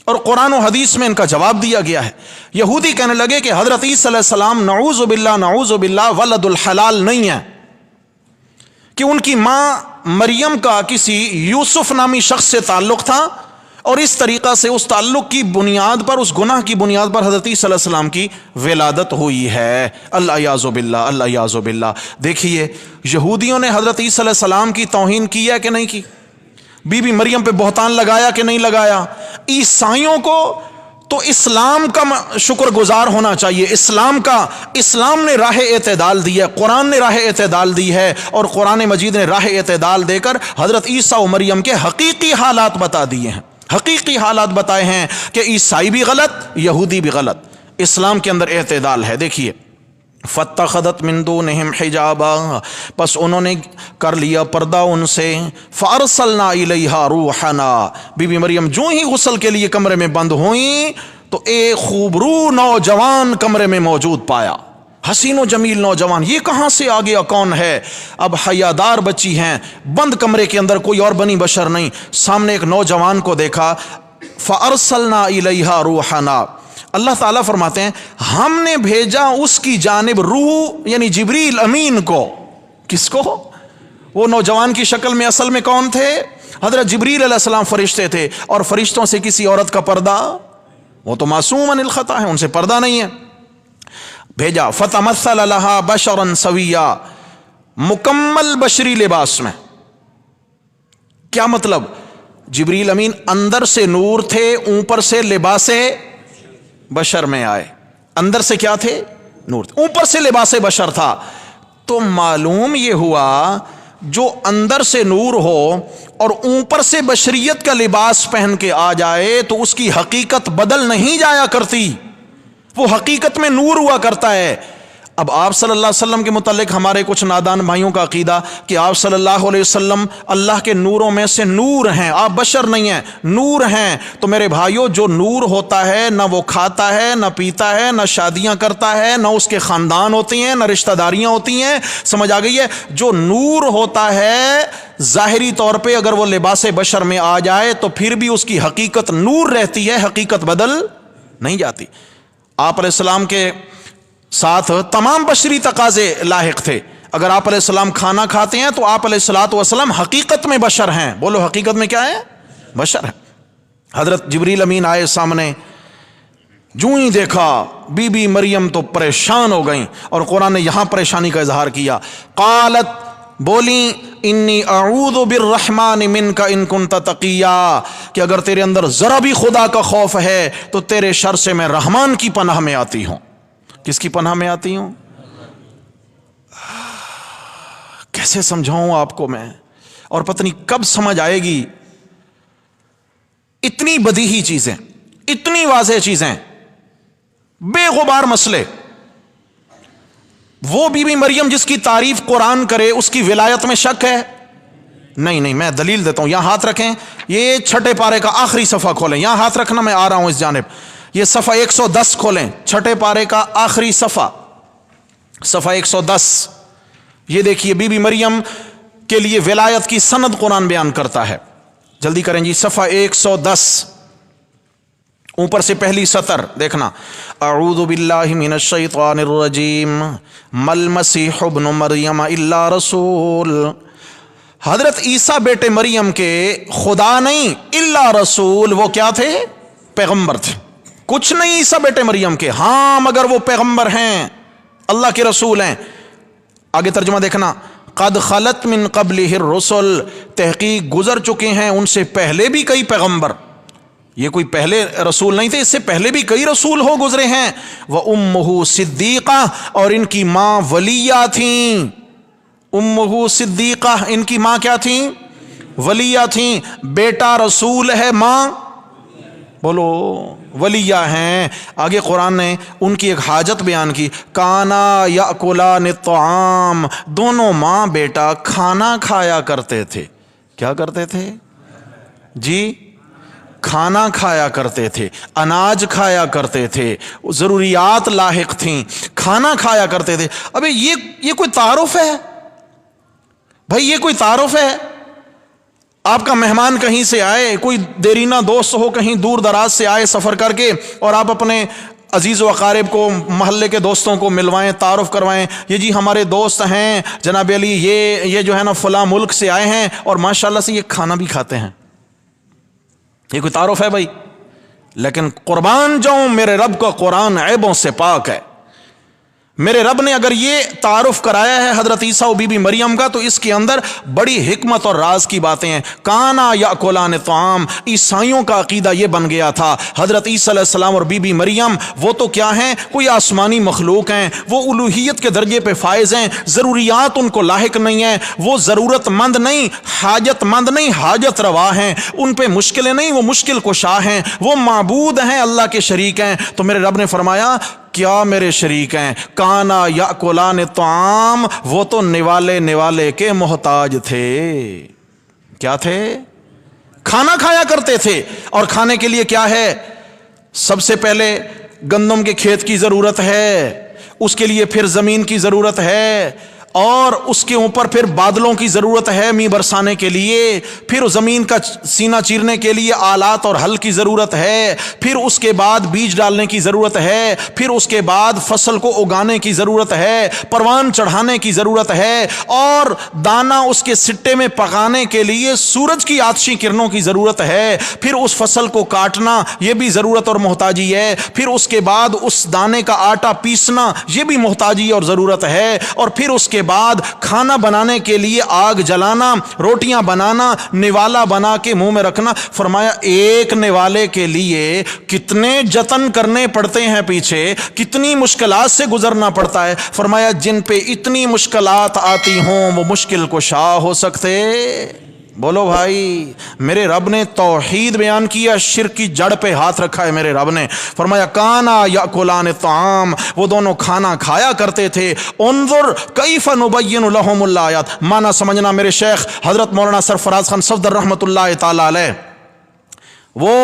اور قرآن و حدیث میں ان کا جواب دیا گیا ہے۔ یہودی کہنے لگے کہ حضرت عیسیٰ علیہ السلام نعوذ باللہ ولد الحلال نہیں ہے، کہ ان کی ماں مریم کا کسی یوسف نامی شخص سے تعلق تھا، اور اس طریقہ سے اس تعلق کی بنیاد پر، اس گناہ کی بنیاد پر حضرت عیسیٰ علیہ السلام کی ولادت ہوئی ہے۔ اللہ یعوذ باللہ، اللہ یعوذ باللہ۔ دیکھیے یہودیوں نے حضرت عیسیٰ علیہ السلام کی توہین کی ہے کہ نہیں کی؟ بی بی مریم پہ بہتان لگایا کہ نہیں لگایا؟ عیسائیوں کو تو اسلام کا شکر گزار ہونا چاہیے، اسلام نے راہ اعتدال دی ہے، قرآن نے راہ اعتدال دی ہے، اور قرآن مجید نے راہ اعتدال دے کر حضرت عیسیٰ و مریم کے حقیقی حالات بتا دیے ہیں، حقیقی حالات بتائے ہیں کہ عیسائی بھی غلط، یہودی بھی غلط، اسلام کے اندر اعتدال ہے۔ دیکھیے فاتخذت من دونہم حجابا، پس انہوں نے کر لیا پردہ ان سے، فارسلنا الیہا روحنا، بی بی مریم جو ہی غسل کے لیے کمرے میں بند ہوئیں تو ایک خوبرو نوجوان کمرے میں موجود پایا، حسین و جمیل نوجوان۔ یہ کہاں سے آ گیا؟ کون ہے؟ اب حیادار بچی ہیں، بند کمرے کے اندر، کوئی اور بنی بشر نہیں، سامنے ایک نوجوان کو دیکھا، فارسلنا الیہا روحنا، اللہ تعالیٰ فرماتے ہیں ہم نے بھیجا اس کی جانب روح، یعنی جبریل امین کو۔ کس کو؟ وہ نوجوان کی شکل میں اصل میں کون تھے؟ حضرت جبریل علیہ السلام فرشتے تھے، اور فرشتوں سے کسی عورت کا پردہ، وہ تو معصوم عن الخطا ہے، ان سے پردہ نہیں ہے۔ بھیجا فتمثل لها بشرا سویا، مکمل بشری لباس میں۔ کیا مطلب؟ جبریل امین اندر سے نور تھے، اوپر سے لباس بشر میں آئے۔ اندر سے کیا تھے؟ نور تھے، اوپر سے لباس بشر تھا۔ تو معلوم یہ ہوا جو اندر سے نور ہو اور اوپر سے بشریت کا لباس پہن کے آ جائے تو اس کی حقیقت بدل نہیں جایا کرتی، وہ حقیقت میں نور ہوا کرتا ہے۔ اب آپ صلی اللہ علیہ وسلم کے متعلق ہمارے کچھ نادان بھائیوں کا عقیدہ کہ آپ صلی اللہ علیہ وسلم اللہ کے نوروں میں سے نور ہیں، آپ بشر نہیں ہیں، نور ہیں۔ تو میرے بھائیوں، جو نور ہوتا ہے نہ وہ کھاتا ہے، نہ پیتا ہے، نہ شادیاں کرتا ہے، نہ اس کے خاندان ہوتے ہیں، نہ رشتہ داریاں ہوتی ہیں، سمجھ آ گئی ہے؟ جو نور ہوتا ہے ظاہری طور پہ اگر وہ لباس بشر میں آ جائے تو پھر بھی اس کی حقیقت نور رہتی ہے، حقیقت بدل نہیں جاتی۔ آپ علیہ السلام کے ساتھ تمام بشری تقاضے لاحق تھے۔ اگر آپ علیہ السلام کھانا کھاتے ہیں تو آپ علیہ الصلوۃ والسلام حقیقت میں بشر ہیں۔ بولو حقیقت میں کیا ہے؟ بشر ہیں۔ حضرت جبریل امین آئے سامنے، جو ہی دیکھا بی بی مریم تو پریشان ہو گئیں، اور قرآن نے یہاں پریشانی کا اظہار کیا۔ قالت، بولی، انی اعوذ بالرحمن منک ان کنت تقیا، کہ اگر تیرے اندر ذرا بھی خدا کا خوف ہے تو تیرے شر سے میں رحمان کی پناہ میں آتی ہوں۔ کس کی پناہ میں آتی ہوں؟ کیسے سمجھاؤں آپ کو میں، اور پتہ نہیں کب سمجھ آئے گی۔ اتنی بدیہی چیزیں، اتنی واضح چیزیں، بے غبار مسئلے۔ وہ بی بی مریم جس کی تعریف قرآن کرے اس کی ولایت میں شک ہے؟ نہیں، میں دلیل دیتا ہوں۔ یہاں ہاتھ رکھیں، یہ 6 پارے کا آخری صفحہ کھولیں، یہاں ہاتھ رکھنا، میں آ رہا ہوں اس جانب۔ یہ صفحہ 110 کھولیں، 6 پارے کا آخری صفحہ 110۔ یہ دیکھیے بی بی مریم کے لیے ولایت کی سند قرآن بیان کرتا ہے۔ جلدی کریں جی، صفحہ 110، اوپر سے پہلی سطر دیکھنا۔ اعوذ باللہ من الشیطان الرجیم، مل مسیح ابن مریم الا رسول، حضرت عیسیٰ بیٹے مریم کے خدا نہیں، الا رسول، وہ کیا تھے؟ پیغمبر تھے۔ کچھ نہیں عیسیٰ بیٹے مریم کے، ہاں مگر وہ پیغمبر ہیں، اللہ کے رسول ہیں۔ آگے ترجمہ دیکھنا، قد خلت من قبلہ الرسل، تحقیق گزر چکے ہیں ان سے پہلے بھی کئی پیغمبر۔ یہ کوئی پہلے رسول نہیں تھے، اس سے پہلے بھی کئی رسول ہو گزرے ہیں۔ وَأُمُّهُ صِدِّيقَةٌ، اور ان کی ماں ولیہ تھیں۔ امہ صدیقہ، ان کی ماں کیا تھیں؟ ولیہ تھیں۔ بیٹا رسول ہے، ماں بولو ولیہ ہیں۔ آگے قرآن نے ان کی ایک حاجت بیان کی، کانا یاکلان الطعام، دونوں ماں بیٹا کھانا کھایا کرتے تھے۔ کیا کرتے تھے جی؟ کھانا کھایا کرتے تھے، اناج کھایا کرتے تھے، ضروریات لاحق تھیں، کھانا کھایا کرتے تھے۔ ابے یہ کوئی تعارف ہے بھائی؟ یہ کوئی تعارف ہے؟ آپ کا مہمان کہیں سے آئے، کوئی دیرینہ دوست ہو کہیں دور دراز سے آئے سفر کر کے، اور آپ اپنے عزیز و اقارب کو، محلے کے دوستوں کو ملوائیں، تعارف کروائیں، یہ جی ہمارے دوست ہیں جناب علی، یہ جو ہے نا فلاں ملک سے آئے ہیں اور ماشاءاللہ سے یہ کھانا بھی کھاتے ہیں۔ یہ کوئی تعارف ہے بھائی؟ لیکن قربان جاؤں، میرے رب کا قرآن عیبوں سے پاک ہے۔ میرے رب نے اگر یہ تعارف کرایا ہے حضرت عیسیٰ و بی بی مریم کا، تو اس کے اندر بڑی حکمت اور راز کی باتیں ہیں۔ کانا یاکلان طعام، عیسائیوں کا عقیدہ یہ بن گیا تھا حضرت عیسیٰ علیہ السلام اور بی بی مریم وہ تو کیا ہیں، کوئی آسمانی مخلوق ہیں، وہ الوہیت کے درجے پہ فائز ہیں، ضروریات ان کو لاحق نہیں ہیں، وہ ضرورت مند نہیں، حاجت مند نہیں، حاجت روا ہیں، ان پہ مشکلیں نہیں، وہ مشکل کشا ہیں، وہ معبود ہیں، اللہ کے شریک ہیں۔ تو میرے رب نے فرمایا کیا میرے شریک ہیں؟ کانا یاکلان طعام، وہ تو نوالے کے محتاج تھے۔ کیا تھے؟ کھانا کھایا کرتے تھے۔ اور کھانے کے لیے کیا ہے؟ سب سے پہلے گندم کے کھیت کی ضرورت ہے، اس کے لیے پھر زمین کی ضرورت ہے، اور اس کے اوپر پھر بادلوں کی ضرورت ہے می برسانے کے لیے، پھر زمین کا سینہ چیرنے کے لیے آلات اور ہل کی ضرورت ہے، پھر اس کے بعد بیج ڈالنے کی ضرورت ہے، پھر اس کے بعد فصل کو اگانے کی ضرورت ہے، پروان چڑھانے کی ضرورت ہے، اور دانہ اس کے سٹے میں پکانے کے لیے سورج کی آتشی کرنوں کی ضرورت ہے، پھر اس فصل کو کاٹنا یہ بھی ضرورت اور محتاجی ہے، پھر اس کے بعد اس دانے کا آٹا پیسنا یہ بھی محتاجی اور ضرورت ہے، اور پھر اس کے بعد کھانا بنانے کے لیے آگ جلانا، روٹیاں بنانا، نوالا بنا کے منہ میں رکھنا۔ فرمایا ایک نوالے کے لیے کتنے جتن کرنے پڑتے ہیں، پیچھے کتنی مشکلات سے گزرنا پڑتا ہے۔ فرمایا جن پہ اتنی مشکلات آتی ہوں وہ مشکل کشا ہو سکتے؟ بولو بھائی، میرے رب نے توحید بیان کیا، شرک کی جڑ پہ ہاتھ رکھا ہے میرے رب نے۔ فرمایا کانا یاکلان طعام، وہ دونوں کھانا کھایا کرتے تھے۔ انظر کیف نبین لہم الآیات، معنی سمجھنا میرے شیخ حضرت مولانا سرفراز خان صفدر رحمۃ اللہ تعالی علیہ، وہ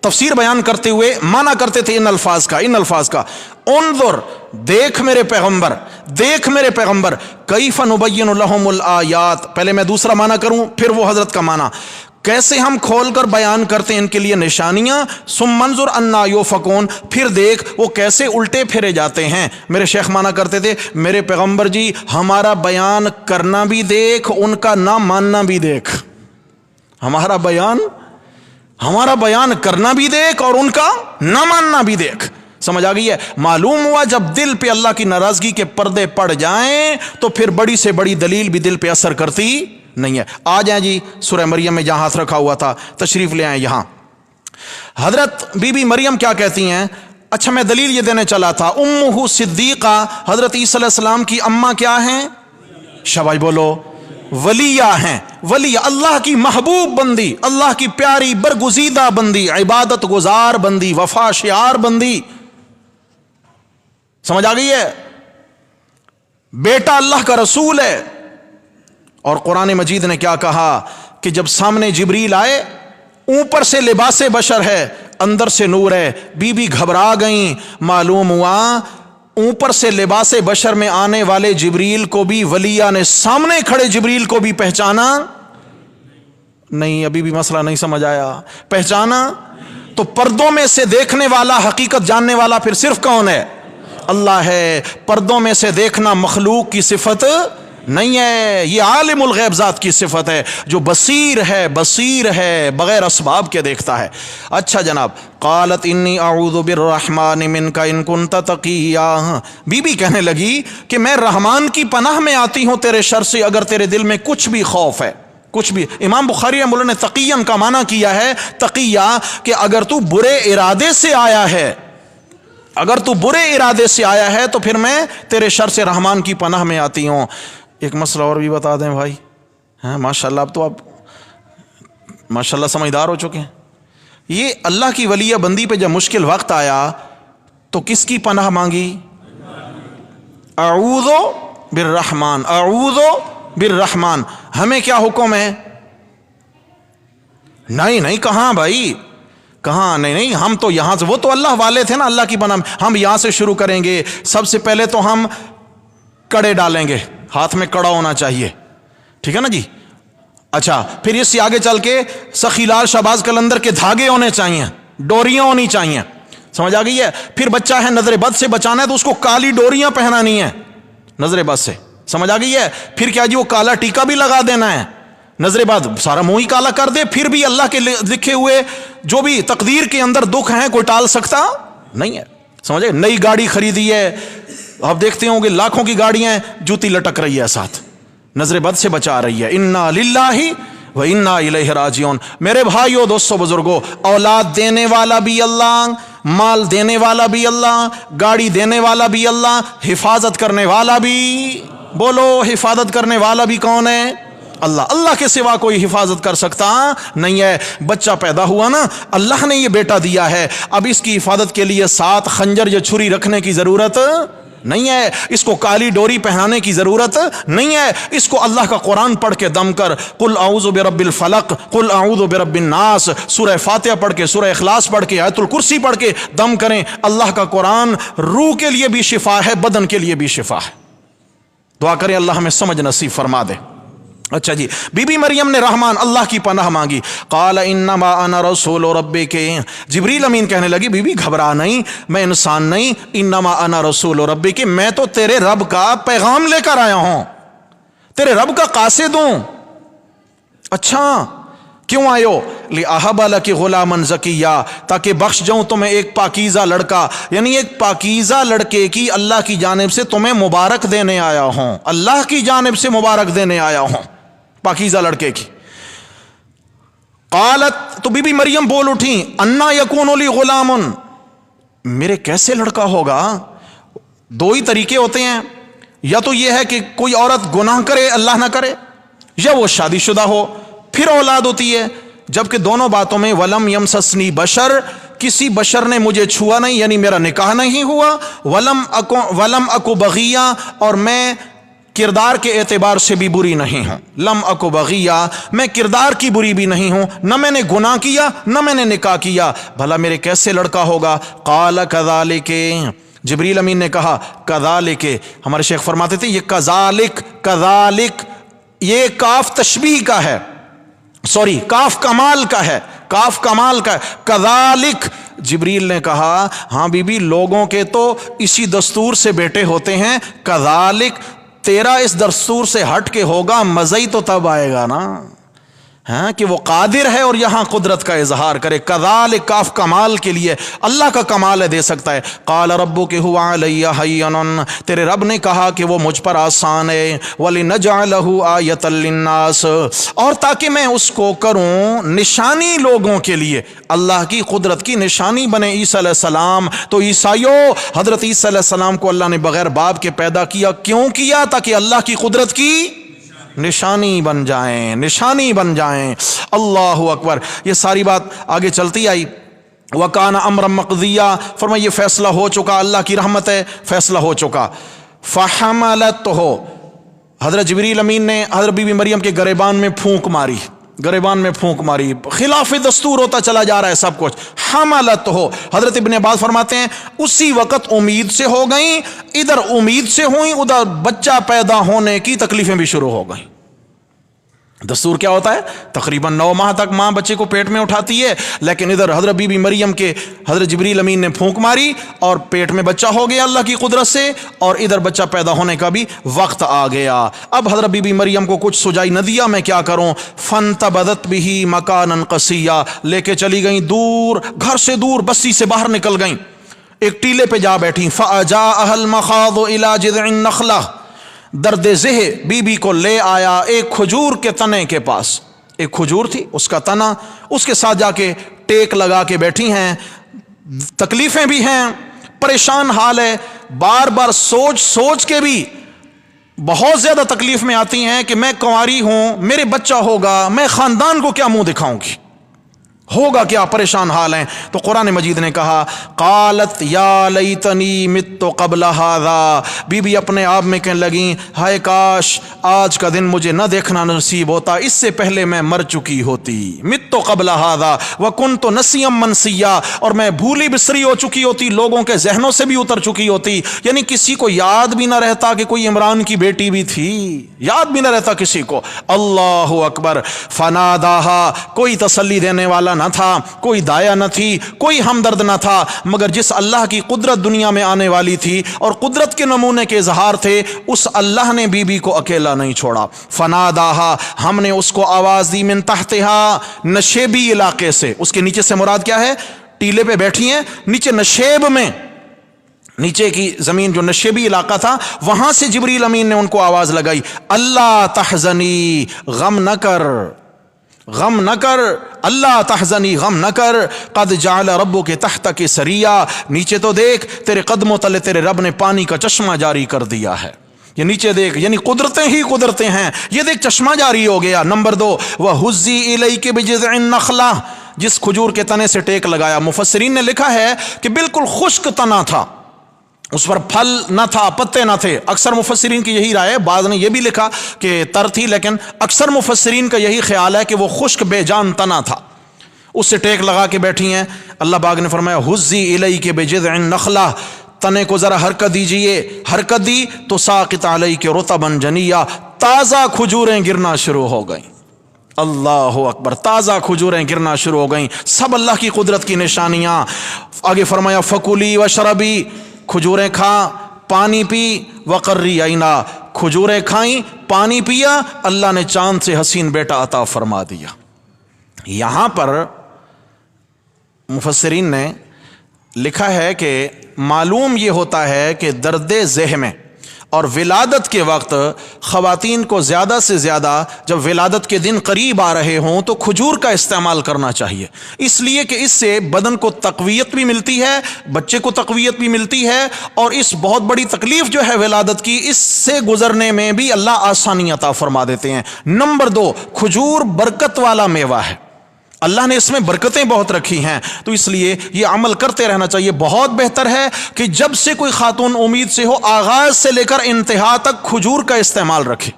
تفسیر بیان کرتے ہوئے معنی کرتے تھے ان الفاظ کا، انظر، دیکھ میرے پیغمبر، دیکھ میرے پیغمبر، کیف نبین لہم الآیات، پہلے میں دوسرا معنی کروں پھر وہ حضرت کا معنی، کیسے ہم کھول کر بیان کرتے ہیں ان کے لیے نشانیاں، ثم منظر انا یوفکون، پھر دیکھ وہ کیسے الٹے پھیرے جاتے ہیں۔ میرے شیخ معنی کرتے تھے میرے پیغمبر جی ہمارا بیان کرنا بھی دیکھ، ان کا نہ ماننا بھی دیکھ، ہمارا بیان کرنا بھی دیکھ اور ان کا نہ ماننا بھی دیکھ۔ سمجھ آ گئی ہے؟ معلوم ہوا جب دل پہ اللہ کی ناراضگی کے پردے پڑ جائیں تو پھر بڑی سے بڑی دلیل بھی دل پہ اثر کرتی نہیں ہے۔ آ جائیں جی سورہ مریم میں جہاں ہاتھ رکھا ہوا تھا، تشریف لے آئیں یہاں۔ حضرت بی بی مریم کیا کہتی ہیں؟ اچھا میں دلیل یہ دینے چلا تھا، امہ صدیقہ، حضرت عیسیٰ علیہ السلام کی اماں کیا ہیں؟ شاباش بولو، ولیہ ہیں۔ ولی اللہ کی محبوب بندی، اللہ کی پیاری برگزیدہ بندی، عبادت گزار بندی، وفا شعار بندی۔ سمجھ آ گئی ہے؟ بیٹا اللہ کا رسول ہے۔ اور قرآن مجید نے کیا کہا کہ جب سامنے جبریل آئے، اوپر سے لباس بشر ہے، اندر سے نور ہے، بی بی گھبرا گئیں۔ معلوم ہوا اوپر سے لباس بشر میں آنے والے جبریل کو بھی ولیہ نے سامنے کھڑے جبریل کو بھی پہچانا نہیں۔ ابھی بھی مسئلہ نہیں سمجھ آیا؟ پہچانا تو پردوں میں سے دیکھنے والا، حقیقت جاننے والا پھر صرف کون ہے؟ اللہ ہے۔ پردوں میں سے دیکھنا مخلوق کی صفت نہیں ہے، یہ عالم الغیب ذات کی صفت ہے جو بصیر ہے بغیر اسباب کے دیکھتا ہے۔ اچھا جناب، قالت انی اعوذ بالرحمن منک ان کنت تقیا، بی بی کہنے لگی کہ میں رحمان کی پناہ میں آتی ہوں تیرے شر سے اگر تیرے دل میں کچھ بھی خوف ہے، کچھ بھی۔ امام بخاری رحمہ اللہ نے تقیًا کا معنی کیا ہے، تقیہ کہ اگر تو برے ارادے سے آیا ہے، اگر تو برے ارادے سے آیا ہے تو پھر میں تیرے شر سے رحمان کی پناہ میں آتی ہوں۔ ایک مسئلہ اور بھی بتا دیں بھائی، ہاں ماشاءاللہ اب تو آپ ماشاءاللہ سمجھدار ہو چکے ہیں۔ یہ اللہ کی ولیہ بندی پہ جب مشکل وقت آیا تو کس کی پناہ مانگی؟ اعوذ بالرحمن، اعوذ بالرحمن۔ ہمیں کیا حکم ہے؟ نہیں نہیں، کہاں بھائی، کہاں، نہیں نہیں، ہم تو یہاں سے، وہ تو اللہ والے تھے نا، اللہ کی پناہ، ہم یہاں سے شروع کریں گے۔ سب سے پہلے تو ہم کڑے ڈالیں گے، ہاتھ میں کڑا ہونا چاہیے، ٹھیک ہے نا جی۔ اچھا، پھر اس سے آگے چل کے سخی لال شہباز قلندر کے دھاگے ہونے چاہیے، ڈوریاں ہونی چاہیے، سمجھ آ گئی ہے۔ پھر بچہ ہے نظر بد سے بچانا ہے تو اس کو کالی ڈوریاں پہنانی ہے نظر بد سے، سمجھ آ گئی ہے۔ پھر کیا جی، وہ کالا ٹیکا بھی لگا دینا ہے، نظر بد سارا منہ ہی کالا کر دے، پھر بھی اللہ کے لکھے ہوئے جو بھی تقدیر کے اندر دکھ ہیں کوئی ٹال سکتا نہیں ہے، سمجھے۔ نئی گاڑی خریدی ہے، آپ دیکھتے ہوں گے لاکھوں کی گاڑیاں، جوتی لٹک رہی ہے ساتھ، نظر بد سے بچا رہی ہے۔ انا للہ و انا الیہ راجعون۔ میرے بھائیو، دوستو، بزرگو، اولاد دینے والا بھی اللہ، مال دینے والا بھی اللہ، گاڑی دینے والا بھی اللہ، حفاظت کرنے والا بھی، بولو حفاظت کرنے والا بھی کون ہے؟ اللہ۔ اللہ کے سوا کوئی حفاظت کر سکتا نہیں ہے۔ بچہ پیدا ہوا نا، اللہ نے یہ بیٹا دیا ہے، اب اس کی حفاظت کے لیے ساتھ خنجر یا چھری رکھنے کی ضرورت نہیں ہے، اس کو کالی ڈوری پہنانے کی ضرورت نہیں ہے، اس کو اللہ کا قرآن پڑھ کے دم کر، قل اعوذ برب الفلق، قل اعوذ برب الناس، سورہ فاتحہ پڑھ کے، سورہ اخلاص پڑھ کے، آیت الکرسی پڑھ کے دم کریں۔ اللہ کا قرآن روح کے لیے بھی شفا ہے، بدن کے لیے بھی شفا ہے۔ دعا کریں اللہ ہمیں سمجھ نصیب فرما دے۔ اچھا جی، بی بی مریم نے رحمان اللہ کی پناہ مانگی، قال انما انا رسول ربک، جبریل امین کہنے لگی بی بی گھبرا نہیں، میں انسان نہیں، انما انا رسول ربک، میں تو تیرے رب کا پیغام لے کر آیا ہوں، تیرے رب کا قاصد ہوں۔ اچھا کیوں آئے ہو؟ لِأَهَبَ لَكِ غُلَامًا زَكِيًّا، تاکہ بخش جاؤں تمہیں ایک پاکیزہ لڑکا، یعنی ایک پاکیزہ لڑکے کی اللہ کی جانب سے تمہیں مبارک دینے آیا ہوں، اللہ کی جانب سے مبارک دینے آیا ہوں پاکیزہ لڑکے کی۔ قالت، تو بی بی مریم بول اٹھیں، انا یکون لی غلام، میرے کیسے لڑکا ہوگا؟ دو ہی طریقے ہوتے ہیں، یا تو یہ ہے کہ کوئی عورت گناہ کرے اللہ نہ کرے، یا وہ شادی شدہ ہو پھر اولاد ہوتی ہے، جبکہ دونوں باتوں میں ولم یمسسنی بشر، کسی بشر نے مجھے چھوا نہیں، یعنی میرا نکاح نہیں ہوا، ولم اکو بغیہ، اور میں کردار کے اعتبار سے بھی بری نہیں ہوں، لم اکو بغیہ، میں کردار کی بری بھی نہیں ہوں، نہ میں نے گناہ کیا نہ میں نے نکاح کیا، بھلا میرے کیسے لڑکا ہوگا؟ قال کذالک، جبریل امین نے کہا کذالک، ہمارے شیخ فرماتے تھے یہ کذالک، کذالک یہ کاف تشبیہ کا ہے، سوری کاف کمال کا ہے، کاف کمال کا ہے، کذالک۔ جبریل نے کہا ہاں بی بی، لوگوں کے تو اسی دستور سے بیٹے ہوتے ہیں، کذالک تیرا اس دستور سے ہٹ کے ہوگا، مزہ ہی تو تب آئے گا نا، ہاں کہ وہ قادر ہے اور یہاں قدرت کا اظہار کرے۔ کذالک کاف کمال کے لیے، اللہ کا کمال ہے، دے سکتا ہے۔ قال ربک هو علی ہین، تیرے رب نے کہا کہ وہ مجھ پر آسان ہے، ولنجعلہ آیۃ للناس، اور تاکہ میں اس کو کروں نشانی لوگوں کے لیے، اللہ کی قدرت کی نشانی بنے عیسیٰ علیہ السلام۔ تو عیسائیوں، حضرت عیسیٰ علیہ السلام کو اللہ نے بغیر باپ کے پیدا کیا، کیوں کیا؟ تاکہ اللہ کی قدرت کی نشانی بن جائیں، نشانی بن جائیں۔ اللہ اکبر۔ یہ ساری بات آگے چلتی آئی، وَكَانَ أَمْرًا مَقْضِيًّا، فرمایا یہ فیصلہ ہو چکا، اللہ کی رحمت ہے، فیصلہ ہو چکا۔ فَحَمَلَتْهُ، حضرت جبریل امین نے حضرت بی بی مریم کے گریبان میں پھونک ماری، گریبان میں پھونک ماری، خلاف دستور ہوتا چلا جا رہا ہے سب کچھ۔ حملت ہو، حضرت ابن عباس فرماتے ہیں اسی وقت امید سے ہو گئیں، ادھر امید سے ہوئیں، ادھر بچہ پیدا ہونے کی تکلیفیں بھی شروع ہو گئیں۔ دستور کیا ہوتا ہے؟ تقریباً 9 ماہ تک ماں بچے کو پیٹ میں اٹھاتی ہے، لیکن ادھر حضرت بی بی مریم کے حضرت جبریل امین نے پھونک ماری اور پیٹ میں بچہ ہو گیا اللہ کی قدرت سے، اور ادھر بچہ پیدا ہونے کا بھی وقت آ گیا۔ اب حضرت بی بی مریم کو کچھ سجائی نہ دیا، میں کیا کروں؟ فانتبذت بہ مکانا قصیا، لے کے چلی گئیں دور، گھر سے دور، بستی سے باہر نکل گئیں، ایک ٹیلے پہ جا بیٹھیں۔ فاجاءها المخاض الى جذع النخلہ، درد ذہ بی بی کو لے آیا ایک کھجور کے تنے کے پاس، ایک کھجور تھی اس کا تنا، اس کے ساتھ جا کے ٹیک لگا کے بیٹھی ہیں، تکلیفیں بھی ہیں، پریشان حال ہے، بار بار سوچ سوچ کے بھی بہت زیادہ تکلیف میں آتی ہیں کہ میں کنواری ہوں، میرے بچہ ہوگا، میں خاندان کو کیا منہ دکھاؤں گی، ہوگا کیا، پریشان حال ہیں۔ تو قرآن مجید نے کہا قالت یا لیتنی مت قبل ھذا، بی بی اپنے آپ میں کہنے لگیں ہائے کاش آج کا دن مجھے نہ دیکھنا نصیب ہوتا، اس سے پہلے میں مر چکی ہوتی۔ مت قبل ھذا وکنت نسیا منسیا، اور میں بھولی بسری ہو چکی ہوتی، لوگوں کے ذہنوں سے بھی اتر چکی ہوتی، یعنی کسی کو یاد بھی نہ رہتا کہ کوئی عمران کی بیٹی بھی تھی، یاد بھی نہ رہتا کسی کو۔ اللہ اکبر۔ فناداہا، کوئی تسلی دینے والا نہ تھا، کوئی دایا نہ تھی، کوئی ہمدرد نہ تھا، مگر جس اللہ کی قدرت دنیا میں آنے والی تھی اور قدرت کے نمونے کے اظہار تھے، اس اللہ نے بی بی کو اکیلا نہیں چھوڑا۔ فناداہا، ہم نے اس کو آواز دی، من تحتہا، نشیبی علاقے سے۔ اس کے نیچے سے مراد کیا ہے؟ ٹیلے پہ بیٹھی ہیں، نیچے نشیب میں، نیچے کی زمین جو نشیبی علاقہ تھا، وہاں سے جبریل امین نے ان کو آواز لگائی، اللہ تحزنی، غم نہ کر، غم نہ کر، اللہ تحزنی، غم نہ کر، قد جعل ربک تحتک سریا، نیچے تو دیکھ تیرے قدموں تلے تیرے رب نے پانی کا چشمہ جاری کر دیا ہے۔ یہ نیچے دیکھ، یعنی قدرتیں ہی قدرتیں ہیں، یہ دیکھ چشمہ جاری ہو گیا۔ نمبر 2، وَهُزِّي إِلَيْكِ بِجِذْعِ النَّخْلَةِ، جس کھجور کے تنے سے ٹیک لگایا۔ مفسرین نے لکھا ہے کہ بالکل خشک تنا تھا، اس پر پھل نہ تھا، پتے نہ تھے۔ اکثر مفسرین کی یہی رائے ہے، بعض نے یہ بھی لکھا کہ تر تھی، لیکن اکثر مفسرین کا یہی خیال ہے کہ وہ خشک بے جان تنا تھا، اس سے ٹیک لگا کے بیٹھی ہیں۔ اللہ پاک نے فرمایا ہزی الیک بجذع النخلہ، تنے کو ذرا حرکت دیجئے۔ حرکت دی تو ساقط علیک رطبا جنیا، تازہ کھجوریں گرنا شروع ہو گئیں۔ اللہ اکبر، تازہ کھجوریں گرنا شروع ہو گئیں۔ سب اللہ کی قدرت کی نشانیاں۔ آگے فرمایا فکلی وشربی، کھجوریں کھا، پانی پی، وقری عینا، کھجوریں کھائیں، پانی پیا، اللہ نے چاند سے حسین بیٹا عطا فرما دیا۔ یہاں پر مفسرین نے لکھا ہے کہ معلوم یہ ہوتا ہے کہ درد ذہ میں اور ولادت کے وقت خواتین کو زیادہ سے زیادہ جب ولادت کے دن قریب آ رہے ہوں تو کھجور کا استعمال کرنا چاہیے، اس لیے کہ اس سے بدن کو تقویت بھی ملتی ہے، بچے کو تقویت بھی ملتی ہے، اور اس بہت بڑی تکلیف جو ہے ولادت کی، اس سے گزرنے میں بھی اللہ آسانی عطا فرما دیتے ہیں۔ نمبر 2، کھجور برکت والا میوہ ہے، اللہ نے اس میں برکتیں بہت رکھی ہیں، تو اس لیے یہ عمل کرتے رہنا چاہیے۔ بہت بہتر ہے کہ جب سے کوئی خاتون امید سے ہو، آغاز سے لے کر انتہا تک کھجور کا استعمال رکھے،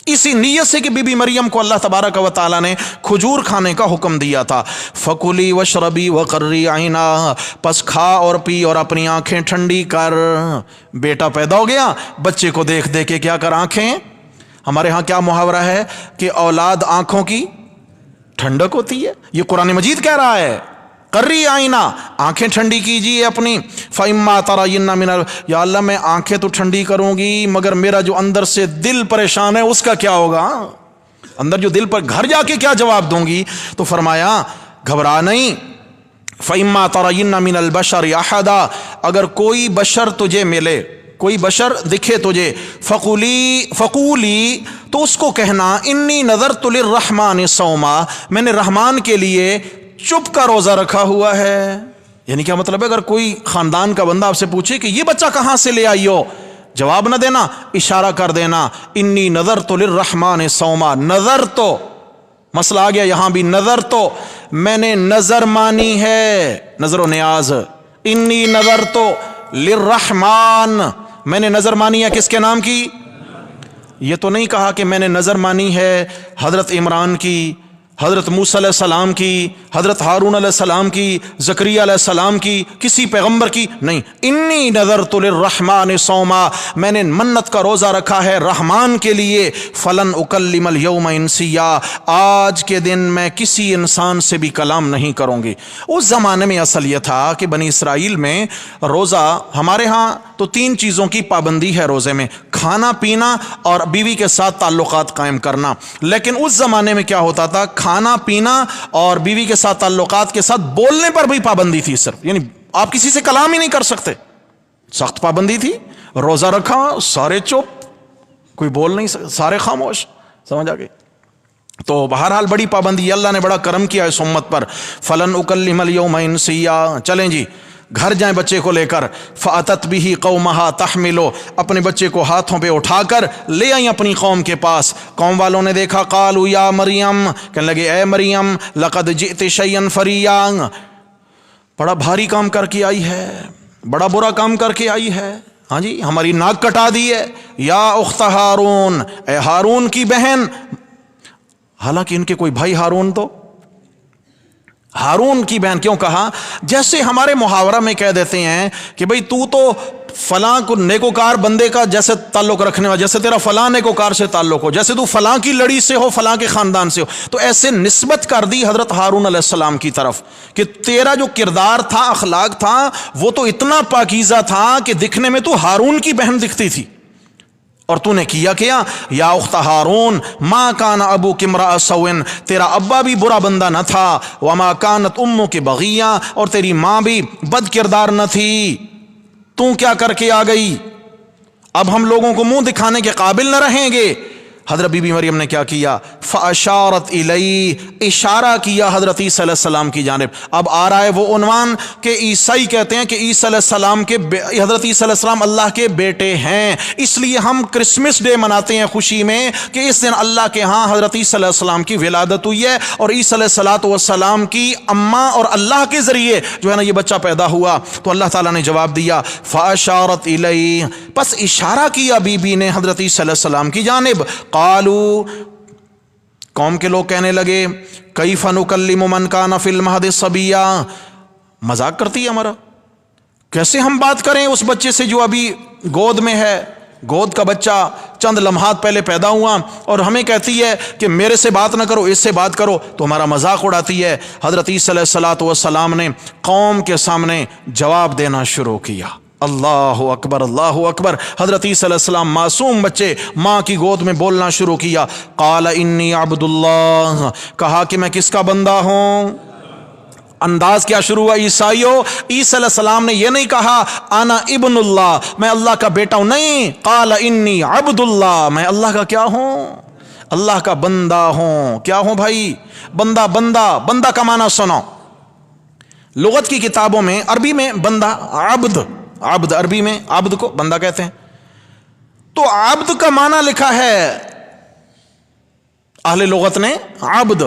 اسی نیت سے کہ بی بی مریم کو اللہ تبارک و تعالی نے کھجور کھانے کا حکم دیا تھا۔ فکلی وشربی وقری عینا، پس کھا اور پی اور اپنی آنکھیں ٹھنڈی کر۔ بیٹا پیدا ہو گیا، بچے کو دیکھ دے کے کیا کر آنکھیں، ہمارے ہاں کیا محاورہ ہے کہ اولاد آنکھوں کی ٹھنڈک ہوتی ہے، یہ قرآن مجید کہہ رہا ہے، قری آئینہ، آنکھیں ٹھنڈی کیجیے اپنی۔ فَإِمَّا تَرَيِنَّ مِنَ، یا اللہ میں آنکھیں تو ٹھنڈی کروں گی، مگر میرا جو اندر سے دل پریشان ہے اس کا کیا ہوگا، اندر جو دل پر گھر جا کے کیا جواب دوں گی؟ تو فرمایا گھبرا نہیں، فَإِمَّا تَرَيِنَّ مِنَ الْبَشَرِ أَحَدًا، اگر کوئی بشر تجھے ملے، کوئی بشر دکھے تجھے، فقولی، تو اس کو کہنا انی نذرت للرحمن صوما، میں نے رحمان کے لیے چپ کا روزہ رکھا ہوا ہے۔ یعنی کیا مطلب ہے، اگر کوئی خاندان کا بندہ آپ سے پوچھے کہ یہ بچہ کہاں سے لے آئی ہو، جواب نہ دینا، اشارہ کر دینا، انی نذرت للرحمن صوما، نظر تو مسئلہ آ گیا یہاں بھی، نظر تو میں نے نظر مانی ہے، نظر و نیاز، انی نذرت للرحمن، میں نے نظر مانی ہے کس کے نام کی؟ یہ تو نہیں کہا کہ میں نے نظر مانی ہے حضرت عمران کی، حضرت موسیٰ علیہ السلام کی، حضرت ہارون علیہ السلام کی، زکریا علیہ السلام کی، کسی پیغمبر کی نہیں، انی نذرت للرحمن صوما، میں نے منت کا روزہ رکھا ہے رحمان کے لیے، فلن اکلم اليوم انسیا، آج کے دن میں کسی انسان سے بھی کلام نہیں کروں گی۔ اس زمانے میں اصل یہ تھا کہ بنی اسرائیل میں روزہ، ہمارے ہاں تو 3 چیزوں کی پابندی ہے روزے میں، کھانا پینا اور بیوی کے ساتھ تعلقات قائم کرنا، لیکن اس زمانے میں کیا ہوتا تھا، کھانا پینا اور بیوی کے ساتھ تعلقات کے ساتھ بولنے پر بھی پابندی تھی صرف، یعنی آپ کسی سے کلام ہی نہیں کر سکتے، سخت پابندی تھی۔ روزہ رکھا، سارے چپ، کوئی بول نہیں سکتے، سارے خاموش، سمجھ آ گئی؟ تو بہرحال بڑی پابندی، اللہ نے بڑا کرم کیا اس امت پر۔ فلن اکلم اليوم انسیا، چلیں جی گھر جائیں بچے کو لے کر، فاتت به قومها تحملو، اپنے بچے کو ہاتھوں پہ اٹھا کر لے آئیں اپنی قوم کے پاس۔ قوم والوں نے دیکھا، قالوا یا مریم، کہنے لگے اے مریم لقد جئت شیئا فریا، بڑا بھاری کام کر کے آئی ہے، بڑا برا کام کر کے آئی ہے، ہاں جی ہماری ناک کٹا دی ہے۔ یا اخت ہارون، اے ہارون کی بہن، حالانکہ ان کے کوئی بھائی ہارون تو، ہارون کی بہن کیوں کہا؟ جیسے ہمارے محاورہ میں کہہ دیتے ہیں کہ بھئی تو فلاں کو نیکوکار بندے کا جیسے تعلق رکھنے والا، جیسے تیرا فلاں نیکوکار سے تعلق ہو، جیسے تو فلاں کی لڑی سے ہو، فلاں کے خاندان سے ہو، تو ایسے نسبت کر دی حضرت ہارون علیہ السلام کی طرف کہ تیرا جو کردار تھا، اخلاق تھا، وہ تو اتنا پاکیزہ تھا کہ دکھنے میں تو ہارون کی بہن دکھتی تھی، اور تو نے کیا یا اخت ہارون ما کان ابوک امرأ سوء، تیرا ابا بھی برا بندہ نہ تھا، وما کانت امک بغیہ، اور تیری ماں بھی بد کردار نہ تھی، تو کیا کر کے آ گئی؟ اب ہم لوگوں کو منہ دکھانے کے قابل نہ رہیں گے۔ حضرت بی بی مریم نے کیا کیا؟ فاشارت الی، اشارہ کیا حضرت عیسیٰ علیہ السلام کی جانب۔ اب آ رہا ہے وہ عنوان کہ عیسائی کہتے ہیں کہ عیسیٰ علیہ السلام کے حضرت عیسیٰ علیہ السلام اللہ کے بیٹے ہیں، اس لیے ہم کرسمس ڈے مناتے ہیں خوشی میں کہ اس دن اللہ کے ہاں حضرت عیسیٰ علیہ السلام کی ولادت ہوئی ہے، اور عیسیٰ علیہ السلام کی اماں اور اللہ کے ذریعے جو ہے نا یہ بچہ پیدا ہوا۔ تو اللہ تعالیٰ نے جواب دیا فاشارت الی، پس اشارہ کیا بی بی نے حضرت عیسیٰ علیہ السلام کی جانب۔ قالو، قوم کے لوگ کہنے لگے کیف نکلم من کان فی المہد صبیا، مذاق کرتی ہے ہمارا، کیسے ہم بات کریں اس بچے سے جو ابھی گود میں ہے، گود کا بچہ چند لمحات پہلے پیدا ہوا، اور ہمیں کہتی ہے کہ میرے سے بات نہ کرو، اس سے بات کرو، تو ہمارا مذاق اڑاتی ہے۔ حضرت عیسیٰ علیہ السلام نے قوم کے سامنے جواب دینا شروع کیا۔ اللہ اکبر، اللہ اکبر۔ حضرت عیسیٰ علیہ السلام معصوم بچے ماں کی گود میں بولنا شروع کیا۔ قال انی عبد اللہ، کہا کہ میں کس کا بندہ ہوں؟ انداز کیا شروع ہوا عیسائیوں؟ عیسیٰ علیہ السلام نے یہ نہیں کہا انا ابن اللہ، میں اللہ کا بیٹا ہوں، نہیں، قال انی عبد اللہ، میں اللہ کا کیا ہوں؟ اللہ کا بندہ ہوں۔ کیا ہوں بھائی؟ بندہ۔ بندہ کا معنی سنو، لغت کی کتابوں میں عربی میں بندہ عبد عربی میں عبد کو بندہ کہتے ہیں، تو عبد کا معنی لکھا ہے اہل لغت نے عبد،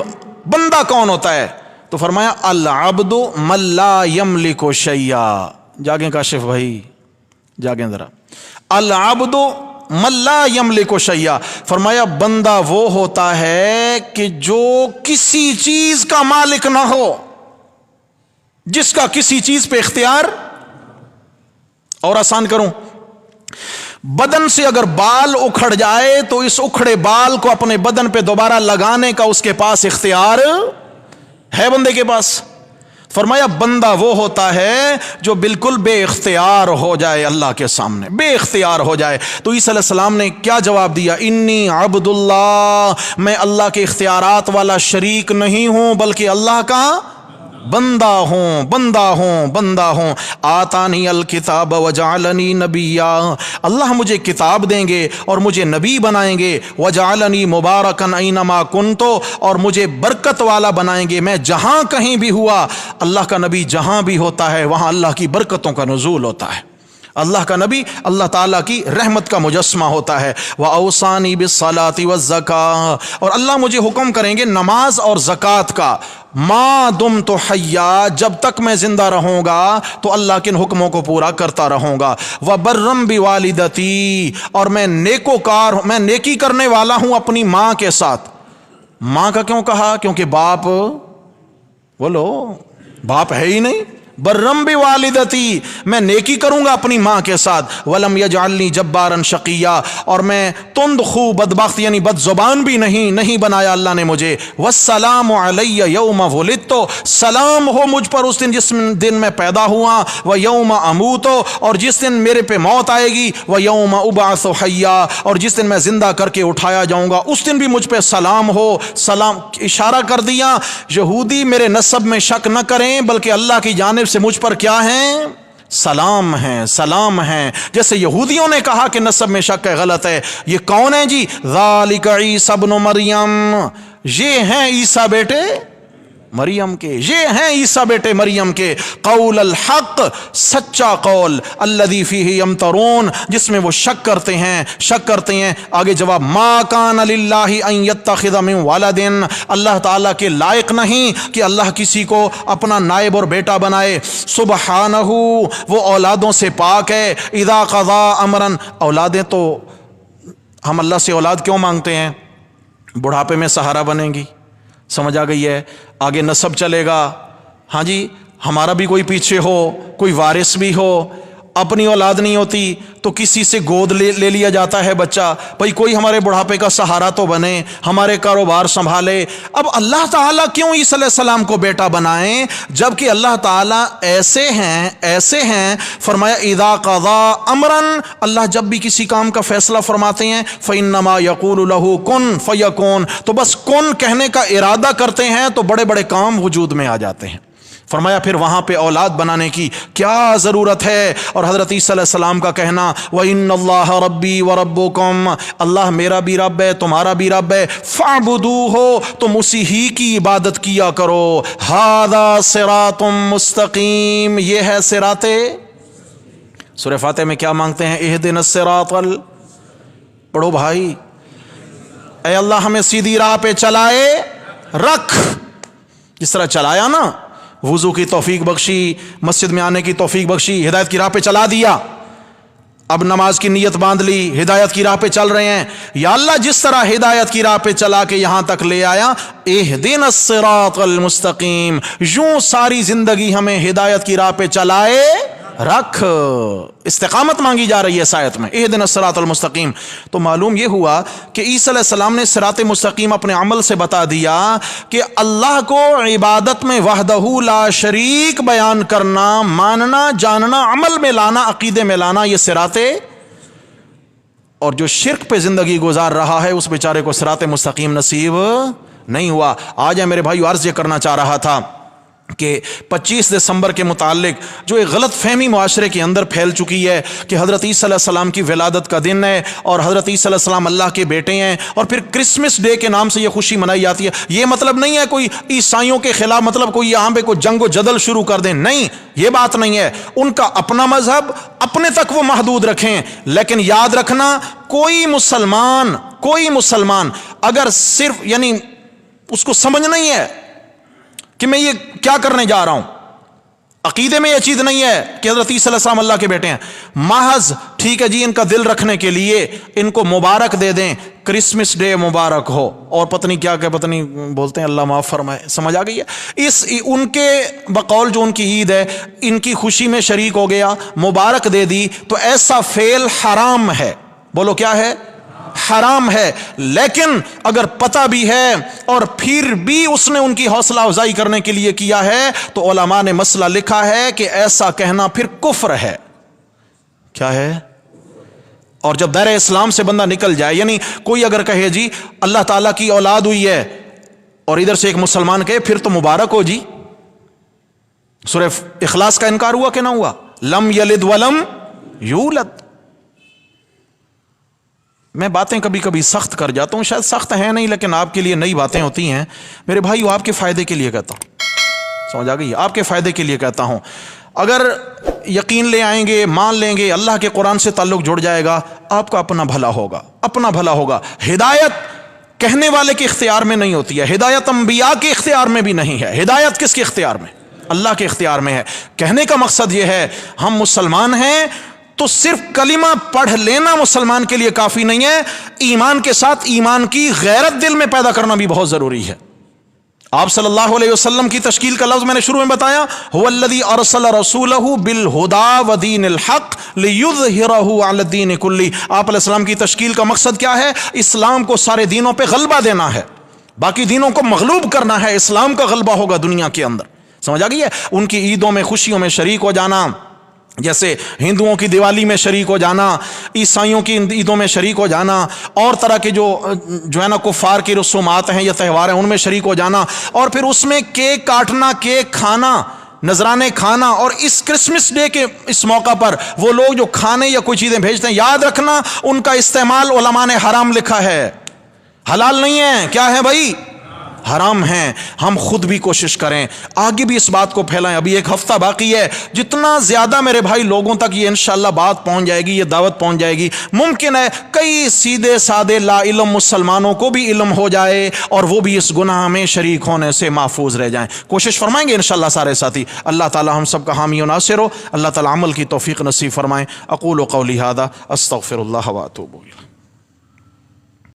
بندہ کون ہوتا ہے؟ تو فرمایا العبد من لا یملک شیئا۔ جاگیں کاشف بھائی، جاگیں ذرا۔ العبد من لا یملک شیئا، فرمایا بندہ وہ ہوتا ہے کہ جو کسی چیز کا مالک نہ ہو، جس کا کسی چیز پہ اختیار، اور آسان کروں، بدن سے اگر بال اکھڑ جائے تو اس اکھڑے بال کو اپنے بدن پہ دوبارہ لگانے کا اس کے پاس اختیار ہے بندے کے پاس۔ فرمایا بندہ وہ ہوتا ہے جو بالکل بے اختیار ہو جائے اللہ کے سامنے، بے اختیار ہو جائے۔ تو عیسیٰ علیہ السلام نے کیا جواب دیا؟ انی عبد اللہ، میں اللہ کے اختیارات والا شریک نہیں ہوں بلکہ اللہ کا بندہ ہوں۔ آتانی الکتاب وجعلنی نبیا، اللہ مجھے کتاب دیں گے اور مجھے نبی بنائیں گے، وجعلنی مبارکن اینما کنت، اور مجھے برکت والا بنائیں گے، میں جہاں کہیں بھی ہوا، اللہ کا نبی جہاں بھی ہوتا ہے وہاں اللہ کی برکتوں کا نزول ہوتا ہے، اللہ کا نبی اللہ تعالیٰ کی رحمت کا مجسمہ ہوتا ہے۔ وَأَوْصَانِي بِالصَّلَاةِ وَالزَّكَاةِ، اور اللہ مجھے حکم کریں گے نماز اور زکوٰۃ کا، ما دمت حیا، جب تک میں زندہ رہوں گا تو اللہ کے حکموں کو پورا کرتا رہوں گا۔ وَبَرًّا بِوَالِدَتِي، اور میں نیکوکار ہوں، میں نیکی کرنے والا ہوں اپنی ماں کے ساتھ۔ ماں کا کیوں کہا؟ کیونکہ باپ، بولو، باپ ہے ہی نہیں۔ برم بوالدتی، میں نیکی کروں گا اپنی ماں کے ساتھ۔ ولم یجعلنی جبارا شقیا، اور میں تند خو بدبخت یعنی بد زبان بھی نہیں بنایا اللہ نے مجھے۔ والسلام علی یوم ولدت، سلام ہو مجھ پر اس دن جس دن میں پیدا ہوا، و یوم اموت، اور جس دن میرے پہ موت آئے گی، و یوم ابعث حیا، اور جس دن میں زندہ کر کے اٹھایا جاؤں گا اس دن بھی مجھ پہ سلام ہو۔ سلام اشارہ کر دیا یہودی میرے نسب میں شک نہ کریں بلکہ اللہ کی جانب سے مجھ پر کیا ہیں؟ سلام ہیں۔ جیسے یہودیوں نے کہا کہ نسب میں شک ہے، غلط ہے۔ یہ کون ہے جی؟ ذالک عیسی ابن مریم، یہ ہیں عیسیٰ بیٹے مریم کے، یہ ہیں عیسیٰ بیٹے مریم کے، قول الحق، سچا قول، الذی فیہ یمترون، جس میں وہ شک کرتے ہیں۔ آگے جواب، ما کان للہ ان یتخذ من ولد، اللہ تعالیٰ کے لائق نہیں کہ اللہ کسی کو اپنا نائب اور بیٹا بنائے، سبحانہ، وہ اولادوں سے پاک ہے، اذا قضا امرا، اولادیں تو ہم اللہ سے اولاد کیوں مانگتے ہیں؟ بڑھاپے میں سہارا بنیں گی، سمجھ آ گئی ہے؟ آگے نسب چلے گا، ہاں جی، ہمارا بھی کوئی پیچھے ہو، کوئی وارث بھی ہو، اپنی اولاد نہیں ہوتی تو کسی سے گود لے لیا جاتا ہے بچہ، بھائی کوئی ہمارے بڑھاپے کا سہارا تو بنے، ہمارے کاروبار سنبھالے۔ اب اللہ تعالیٰ کیوں عیسیٰ علیہ السلام کو بیٹا بنائیں جبکہ اللہ تعالیٰ ایسے ہیں؟ فرمایا اذا قضا امرا، اللہ جب بھی کسی کام کا فیصلہ فرماتے ہیں فانما یقول له کن فیکون، تو بس کن کہنے کا ارادہ کرتے ہیں تو بڑے بڑے کام وجود میں آ جاتے ہیں۔ فرمایا پھر وہاں پہ اولاد بنانے کی کیا ضرورت ہے؟ اور حضرت عیسیٰ علیہ السلام کا کہنا، وَإِنَّ اللَّهَ رَبِّي وَرَبُّكُمْ، اللہ میرا بھی رب ہے، تمہارا بھی رب ہے، فَاعْبُدُوهُ، تم اسی ہی کی عبادت کیا کرو، هَذَا صِرَاطٌ مُسْتَقِيم، یہ ہے صراط۔ سورہ فاتح میں کیا مانگتے ہیں؟ اهْدِنَا الصِّرَاطَ پڑھو بھائی، اے اللہ ہمیں سیدھی راہ پہ چلائے رکھ، جس طرح چلایا نا، وضو کی توفیق بخشی، مسجد میں آنے کی توفیق بخشی، ہدایت کی راہ پہ چلا دیا، اب نماز کی نیت باندھ لی، ہدایت کی راہ پہ چل رہے ہیں، یا اللہ جس طرح ہدایت کی راہ پہ چلا کے یہاں تک لے آیا، اہدنا الصراط المستقیم، یوں ساری زندگی ہمیں ہدایت کی راہ پہ چلائے رکھ، استقامت مانگی جا رہی ہے اس آیت میں، اہدنا الصراط المستقیم۔ تو معلوم یہ ہوا کہ عیسیٰ علیہ السلام نے صراط مستقیم اپنے عمل سے بتا دیا کہ اللہ کو عبادت میں وحدہ لا شریک بیان کرنا، ماننا، جاننا، عمل میں لانا، عقیدے میں لانا، یہ صراط، اور جو شرک پہ زندگی گزار رہا ہے اس بیچارے کو صراط مستقیم نصیب نہیں ہوا۔ آج میرے بھائی عرض یہ کرنا چاہ رہا تھا کہ 25 دسمبر کے متعلق جو ایک غلط فہمی معاشرے کے اندر پھیل چکی ہے کہ حضرت عیسیٰ علیہ السلام کی ولادت کا دن ہے اور حضرت عیسیٰ علیہ السلام اللہ کے بیٹے ہیں، اور پھر کرسمس ڈے کے نام سے یہ خوشی منائی جاتی ہے۔ یہ مطلب نہیں ہے کوئی عیسائیوں کے خلاف، مطلب کوئی یہاں پہ کوئی جنگ و جدل شروع کر دیں، نہیں، یہ بات نہیں ہے۔ ان کا اپنا مذہب، اپنے تک وہ محدود رکھیں، لیکن یاد رکھنا کوئی مسلمان اگر صرف یعنی اس کو سمجھ نہیں ہے کہ میں یہ کیا کرنے جا رہا ہوں، عقیدے میں یہ چیز نہیں ہے کہ حضرت عیسیٰ علیہ السلام اللہ کے بیٹے ہیں، محض ٹھیک ہے جی ان کا دل رکھنے کے لیے ان کو مبارک دے دیں، کرسمس ڈے مبارک ہو، اور پتنی کیا کہ پتنی بولتے ہیں اللہ معاف فرمائے، سمجھ آ گئی ہے؟ ان کے بقول جو ان کی عید ہے، ان کی خوشی میں شریک ہو گیا، مبارک دے دی، تو ایسا فعل حرام ہے، بولو کیا ہے؟ حرام ہے۔ لیکن اگر پتہ بھی ہے اور پھر بھی اس نے ان کی حوصلہ افزائی کرنے کے لیے کیا ہے تو علماء نے مسئلہ لکھا ہے کہ ایسا کہنا پھر کفر ہے۔ کیا ہے؟ اور جب دائرہ اسلام سے بندہ نکل جائے، یعنی کوئی اگر کہے جی اللہ تعالیٰ کی اولاد ہوئی ہے اور ادھر سے ایک مسلمان کہے پھر تو مبارک ہو جی، سورہ اخلاص کا انکار ہوا کہ نہ ہوا؟ لم یلد ولم یولد۔ میں باتیں کبھی کبھی سخت کر جاتا ہوں، شاید سخت ہیں نہیں لیکن آپ کے لیے نئی باتیں ہوتی ہیں میرے بھائی، آپ کے فائدے کے لیے کہتا ہوں، سمجھ آ گئی؟ آپ کے فائدے کے لیے کہتا ہوں۔ اگر یقین لے آئیں گے، مان لیں گے، اللہ کے قرآن سے تعلق جڑ جائے گا، آپ کا اپنا بھلا ہوگا، اپنا بھلا ہوگا۔ ہدایت کہنے والے کے اختیار میں نہیں ہوتی ہے، ہدایت انبیاء کے اختیار میں بھی نہیں ہے، ہدایت کس کے اختیار میں؟ اللہ کے اختیار میں ہے۔ کہنے کا مقصد یہ ہے ہم مسلمان ہیں تو صرف کلمہ پڑھ لینا مسلمان کے لیے کافی نہیں ہے، ایمان کے ساتھ ایمان کی غیرت دل میں پیدا کرنا بھی بہت ضروری ہے۔ آپ صلی اللہ علیہ وسلم کی تشکیل کا لفظ میں نے شروع میں بتایا، هو الذی ارسل رسولہ بالہدی ودین الحق لیظہرہ علی الدین کلہ۔ آپ علیہ السلام کی تشکیل کا مقصد کیا ہے؟ اسلام کو سارے دینوں پہ غلبہ دینا ہے، باقی دینوں کو مغلوب کرنا ہے، اسلام کا غلبہ ہوگا دنیا کے اندر، سمجھ آ گئی ہے؟ ان کی عیدوں میں خوشیوں میں شریک ہو جانا، جیسے ہندوؤں کی دیوالی میں شریک ہو جانا، عیسائیوں کی عیدوں میں شریک ہو جانا، اور طرح کے جو ہے نا کفار کی رسومات ہیں یا تہوار ہیں ان میں شریک ہو جانا، اور پھر اس میں کیک کاٹنا، کیک کھانا، نذرانے کھانا، اور اس کرسمس ڈے کے اس موقع پر وہ لوگ جو کھانے یا کوئی چیزیں بھیجتے ہیں، یاد رکھنا ان کا استعمال علماء نے حرام لکھا ہے، حلال نہیں ہے۔ کیا ہے بھائی؟ حرام ہیں، ہم خود بھی کوشش کریں، آگے بھی اس بات کو پھیلائیں۔ ابھی ایک ہفتہ باقی ہے، جتنا زیادہ میرے بھائی لوگوں تک یہ انشاءاللہ بات پہنچ جائے گی، یہ دعوت پہنچ جائے گی، ممکن ہے کئی سیدھے سادے لا علم مسلمانوں کو بھی علم ہو جائے اور وہ بھی اس گناہ میں شریک ہونے سے محفوظ رہ جائیں۔ کوشش فرمائیں گے انشاءاللہ سارے ساتھی۔ اللہ تعالی ہم سب کا حامی و ناصر ہو، اللہ تعالی عمل کی توفیق نصیب فرمائیں۔ اقول قولی ھذا استغفر اللہ واتوب الیہ۔